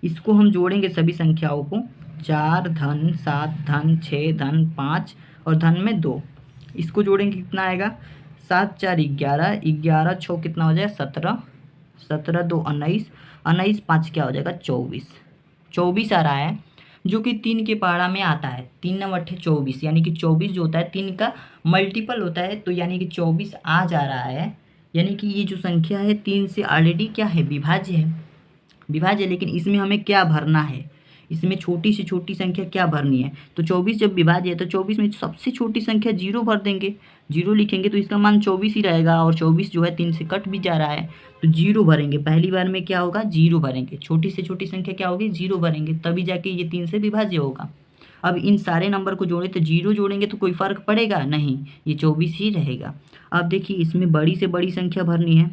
इसको हम जोड़ेंगे सभी संख्याओं को, 4 धन 7 धन 6 धन 5 और धन में 2, इसको जोड़ेंगे कितना आएगा 7 4 11, 11 6 कितना हो जाएगा 17, 17 2 19, 19 5 क्या हो जाएगा 24, 24 आ रहा है, जो कि 3 के पहाड़ा में आता है। 3 9 8 24, यानी कि 24 जो होता है 3 का मल्टीपल होता है, तो यानी कि 24 आ जा रहा है। यानी कि ये जो संख्या है 3 से ऑलरेडी क्या है विभाज्य है, विभाज्य। लेकिन इसमें हमें क्या भरना है, इसमें छोटी से छोटी संख्या क्या भरनी है। तो 24 जब विभाज्य है तो 24 में सबसे छोटी संख्या 0 भर देंगे, 0 लिखेंगे तो इसका मान 24 ही रहेगा, और 24 जो है 3 से कट भी जा रहा है, तो 0 भरेंगे। पहली बार में क्या होगा 0 भरेंगे, छोटी से छोटी संख्या क्या होगी 0 भरेंगे, तभी जाके ये 3 से विभाज्य होगा। अब इन सारे नंबर को जोड़े तो 0 जोड़ेंगे तो कोई फ़र्क पड़ेगा नहीं, ये 24 ही रहेगा। अब देखिए इसमें बड़ी से बड़ी संख्या भरनी है,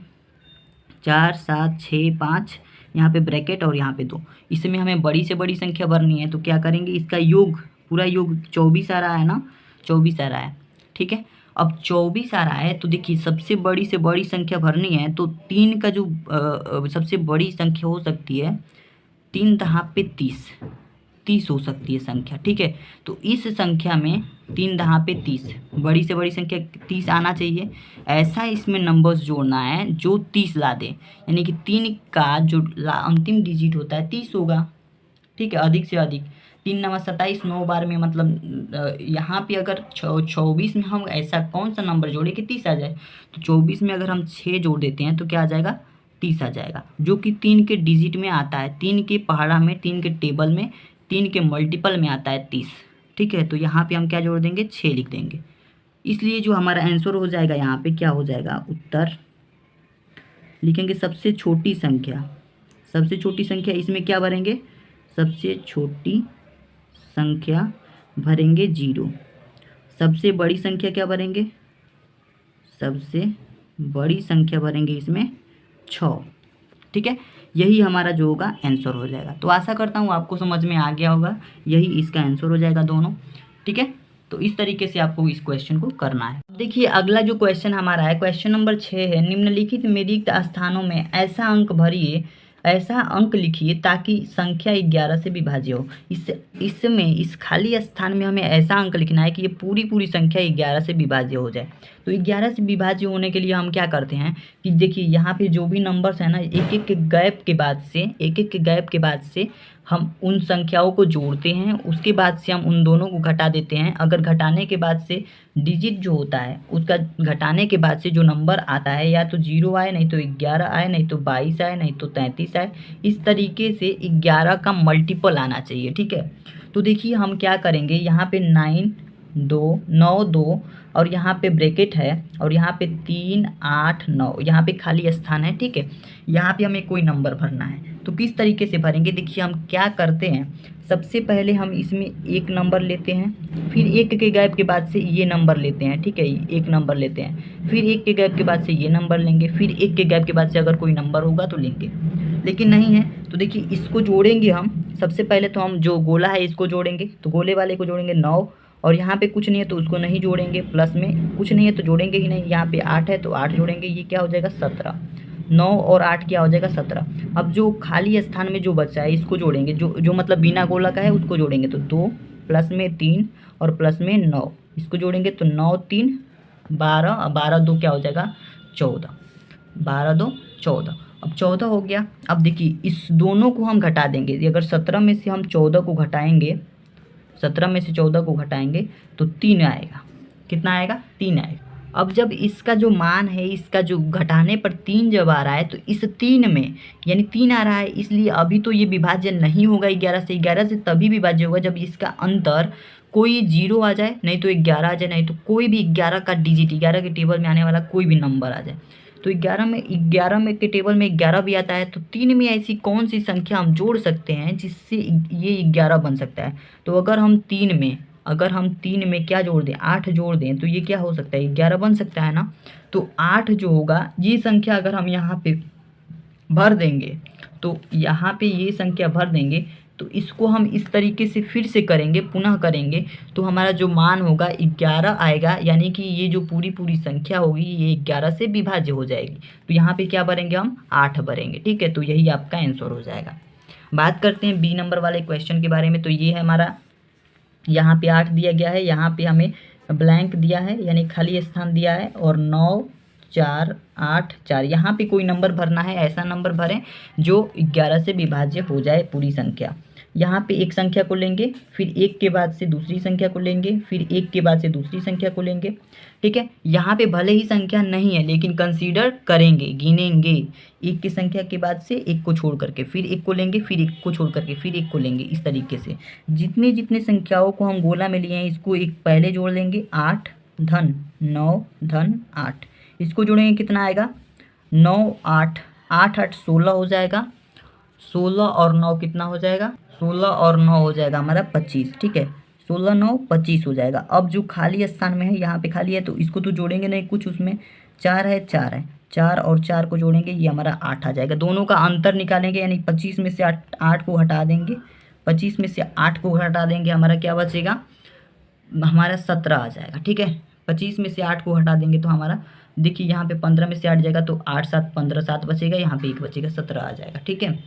4 7 6 5 यहाँ पे ब्रैकेट और यहाँ पे 2, इसमें हमें बड़ी से बड़ी संख्या भरनी है। तो क्या करेंगे, इसका योग पूरा योग 24 आ रहा है ना, 24 आ रहा है, ठीक है। अब 24 आ रहा है तो देखिए सबसे बड़ी से बड़ी संख्या भरनी है, तो 3 का जो सबसे बड़ी संख्या हो सकती है 3 दहा पे 30 हो सकती है संख्या, ठीक है। तो इस संख्या में 3 दहा पे 30, बड़ी से बड़ी संख्या 30 आना चाहिए। ऐसा इसमें नंबर्स जोड़ना है जो 30 ला दे, यानी कि 3 का जो अंतिम डिजिट होता है 30 होगा, ठीक है, अधिक से अधिक। 3 नवा 27, 9 बार में मतलब यहाँ पे अगर 24 में हम ऐसा कौन सा नंबर जोड़े कि 30 आ जाए, तो 24 में अगर हम 6 जोड़ देते हैं तो क्या आ जाएगा, 30 आ जाएगा, जो कि 3 के डिजिट में आता है, 3 के पहाड़ा में, 3 के टेबल में, 3 के मल्टीपल में आता है 30। ठीक है, तो यहाँ पे हम क्या जोड़ देंगे, 6 लिख देंगे। इसलिए जो हमारा आंसर हो जाएगा यहाँ पे क्या हो जाएगा, उत्तर लिखेंगे सबसे छोटी संख्या। सबसे छोटी संख्या इसमें क्या भरेंगे, सबसे छोटी संख्या भरेंगे 0। सबसे बड़ी संख्या क्या भरेंगे, सबसे बड़ी संख्या भरेंगे इसमें 6। ठीक है, यही हमारा जो होगा आंसर हो जाएगा। तो आशा करता हूँ आपको समझ में आ गया होगा, यही इसका आंसर हो जाएगा दोनों। ठीक है, तो इस तरीके से आपको इस क्वेश्चन को करना है। देखिए अगला जो क्वेश्चन हमारा है, क्वेश्चन नंबर 6 है, निम्नलिखित में रिक्त स्थानों में ऐसा अंक भरिए, ऐसा अंक लिखिए ताकि संख्या 11 से विभाज्य हो। इस खाली स्थान में हमें ऐसा अंक लिखना है कि ये पूरी संख्या 11 से विभाज्य हो जाए। तो 11 से विभाज्य होने के लिए हम क्या करते हैं कि देखिए यहाँ पे जो भी नंबर्स है ना, एक एक गैप के बाद से हम उन संख्याओं को जोड़ते हैं, उसके बाद से हम उन दोनों को घटा देते हैं। अगर घटाने के बाद से डिजिट जो होता है उसका घटाने के बाद से जो नंबर आता है, या तो 0 आए, नहीं तो 11 आए, नहीं तो 22 आए, नहीं तो 33 आए, इस तरीके से 11 का मल्टीपल आना चाहिए। ठीक है, तो देखिए हम क्या करेंगे, यहाँ पे 9 2 और यहाँ पे ब्रैकेट है और यहाँ पे 3 8 9, यहाँ पे खाली स्थान है। ठीक है, यहाँ पे हमें कोई नंबर भरना है, तो किस तरीके से भरेंगे, देखिए हम क्या करते हैं, सबसे पहले हम इसमें एक नंबर लेते हैं, फिर एक के गैप के बाद से ये नंबर लेते हैं। ठीक है, एक नंबर लेते हैं, फिर एक के गैप के बाद से ये नंबर लेंगे, फिर एक के गैप के बाद से अगर कोई नंबर होगा तो लेंगे, लेकिन नहीं है तो देखिए इसको जोड़ेंगे हम। सबसे पहले तो हम जो गोला है इसको जोड़ेंगे, तो गोले वाले को जोड़ेंगे 9, और यहाँ पे कुछ नहीं है तो उसको नहीं जोड़ेंगे, प्लस में कुछ नहीं है तो जोड़ेंगे ही नहीं, यहाँ पे 8 है तो 8 जोड़ेंगे, ये क्या हो जाएगा 17। 9 और 8 क्या हो जाएगा 17। अब जो खाली स्थान में जो बचा है इसको जोड़ेंगे, जो मतलब बिना गोला का है उसको जोड़ेंगे, तो 2 प्लस में 3 और प्लस में 9, इसको जोड़ेंगे तो 9 3 12, 12 2 क्या हो जाएगा 14, 12 2 14। अब 14 हो गया। अब देखिए इस दोनों को हम घटा देंगे, अगर 17 में से हम 14 को घटाएंगे, 17 में से 14 को घटाएंगे तो 3 आएगा। कितना आएगा, 3 आएगा। अब जब इसका जो मान है, इसका जो घटाने पर 3 जब आ रहा है, तो इस 3 में यानी 3 आ रहा है, इसलिए अभी तो ये विभाज्य नहीं होगा 11 से। 11 से तभी विभाज्य होगा जब इसका अंतर कोई 0 आ जाए, नहीं तो 11 आ जाए, नहीं तो कोई भी 11 का डिजिट, 11 के टेबल में आने वाला कोई भी नंबर आ जाए। तो 11 में के टेबल में 11 भी आता है, तो 3 में ऐसी कौन सी संख्या हम जोड़ सकते हैं जिससे ये 11 बन सकता है। तो अगर हम 3 में क्या जोड़ दें, 8 जोड़ दें, तो ये क्या हो सकता है, 11 बन सकता है ना। तो 8 जो होगा, ये संख्या अगर हम यहाँ पे भर देंगे, तो यहाँ पे ये संख्या भर देंगे, तो इसको हम इस तरीके से फिर से करेंगे, पुनः करेंगे, तो हमारा जो मान होगा 11 आएगा, यानी कि ये जो पूरी संख्या होगी ये 11 से विभाज्य हो जाएगी। तो यहाँ पे क्या भरेंगे, हम 8 भरेंगे। ठीक है, तो यही आपका आंसर हो जाएगा। बात करते हैं बी नंबर वाले क्वेश्चन के बारे में। तो ये है हमारा, यहाँ पे 8 दिया गया है, यहाँ पे हमें ब्लैंक दिया है यानी खाली स्थान दिया है, और 9 4 8 4, यहाँ पे कोई नंबर भरना है, ऐसा नंबर भरें जो 11 से विभाज्य हो जाए पूरी संख्या। यहाँ पे एक संख्या को लेंगे, फिर एक के बाद से दूसरी संख्या को लेंगे, फिर एक के बाद से दूसरी संख्या को लेंगे। ठीक है, यहाँ पे भले ही संख्या नहीं है लेकिन कंसीडर करेंगे, गिनेंगे, एक की संख्या के बाद से एक को छोड़ करके फिर एक को लेंगे, फिर एक को छोड़ करके फिर एक को लेंगे। इस तरीके से जितने संख्याओं को हम गोला में लिए हैं इसको एक पहले जोड़ लेंगे, 8 धन 9 धन 8, इसको जोड़ेंगे कितना आएगा, 9 8 8 8 16 हो जाएगा, 16 और 9 कितना हो जाएगा, 16 और 9 हो जाएगा हमारा 25। ठीक है, 16 9 25 हो जाएगा। अब जो खाली स्थान में है, यहाँ पे खाली है तो इसको तो जोड़ेंगे नहीं कुछ, उसमें 4 है 4 और 4 को जोड़ेंगे, ये हमारा 8 आ जाएगा। दोनों का अंतर निकालेंगे, यानी 25 में से 8 को हटा देंगे, 25 में से 8 को हटा देंगे, हमारा क्या बचेगा, हमारा 17 आ जाएगा। ठीक है, 25 में से 8 को हटा देंगे तो हमारा देखिए यहाँ पे 15 में से 8 जाएगा तो 8 7 15, 7 बचेगा, यहाँ पे 1 बचेगा, 17 आ जाएगा। ठीक है,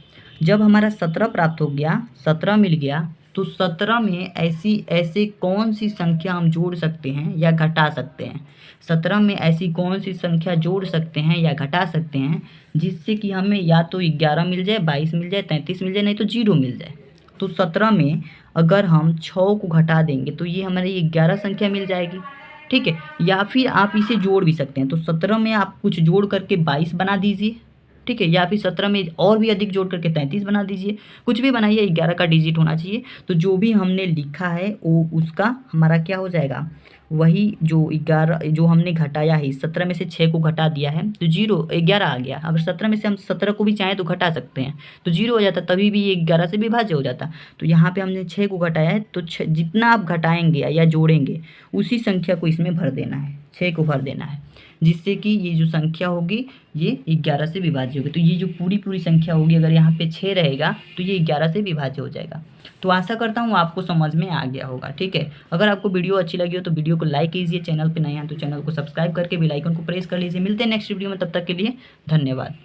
जब हमारा 17 प्राप्त हो गया, 17 मिल गया, तो 17 में ऐसे कौन सी संख्या हम जोड़ सकते हैं या घटा सकते हैं। 17 में ऐसी कौन सी संख्या जोड़ सकते हैं या घटा सकते हैं जिससे कि हमें या तो 11 मिल जाए, 22 मिल जाए, 33 मिल जाए, नहीं तो 0 मिल जाए। तो 17 में अगर हम 6 को घटा देंगे तो ये हमारी 11 संख्या मिल जाएगी। ठीक है, या फिर आप इसे जोड़ भी सकते हैं। तो 17 में आप कुछ जोड़ करके 22 बना दीजिए। ठीक है, या फिर 17 में और भी अधिक जोड़ करके 33 बना दीजिए। कुछ भी बनाइए, 11 का डिजिट होना चाहिए। तो जो भी हमने लिखा है वो उसका हमारा क्या हो जाएगा, वही जो 11 जो हमने घटाया है, 17 में से 6 को घटा दिया है तो 11 आ गया। अगर 17 में से हम 17 को भी चाहें तो घटा सकते हैं तो 0 हो जाता, तभी भी ये 11 से विभाज्य हो जाता। तो यहाँ पे हमने 6 को घटाया है तो जितना आप घटाएंगे या जोड़ेंगे उसी संख्या को इसमें भर देना है, 6 को भर देना है, जिससे कि ये जो संख्या होगी ये 11 से विभाज्य होगी। तो ये जो पूरी पूरी संख्या होगी, अगर यहाँ पे 6 रहेगा तो ये 11 से विभाज्य हो जाएगा। तो आशा करता हूँ आपको समझ में आ गया होगा। ठीक है, अगर आपको वीडियो अच्छी लगी हो तो वीडियो को लाइक कीजिए, चैनल पे नए हैं तो चैनल को सब्सक्राइब करके बेल आइकन को प्रेस कर लीजिए। मिलते हैं नेक्स्ट वीडियो में, तब तक के लिए धन्यवाद।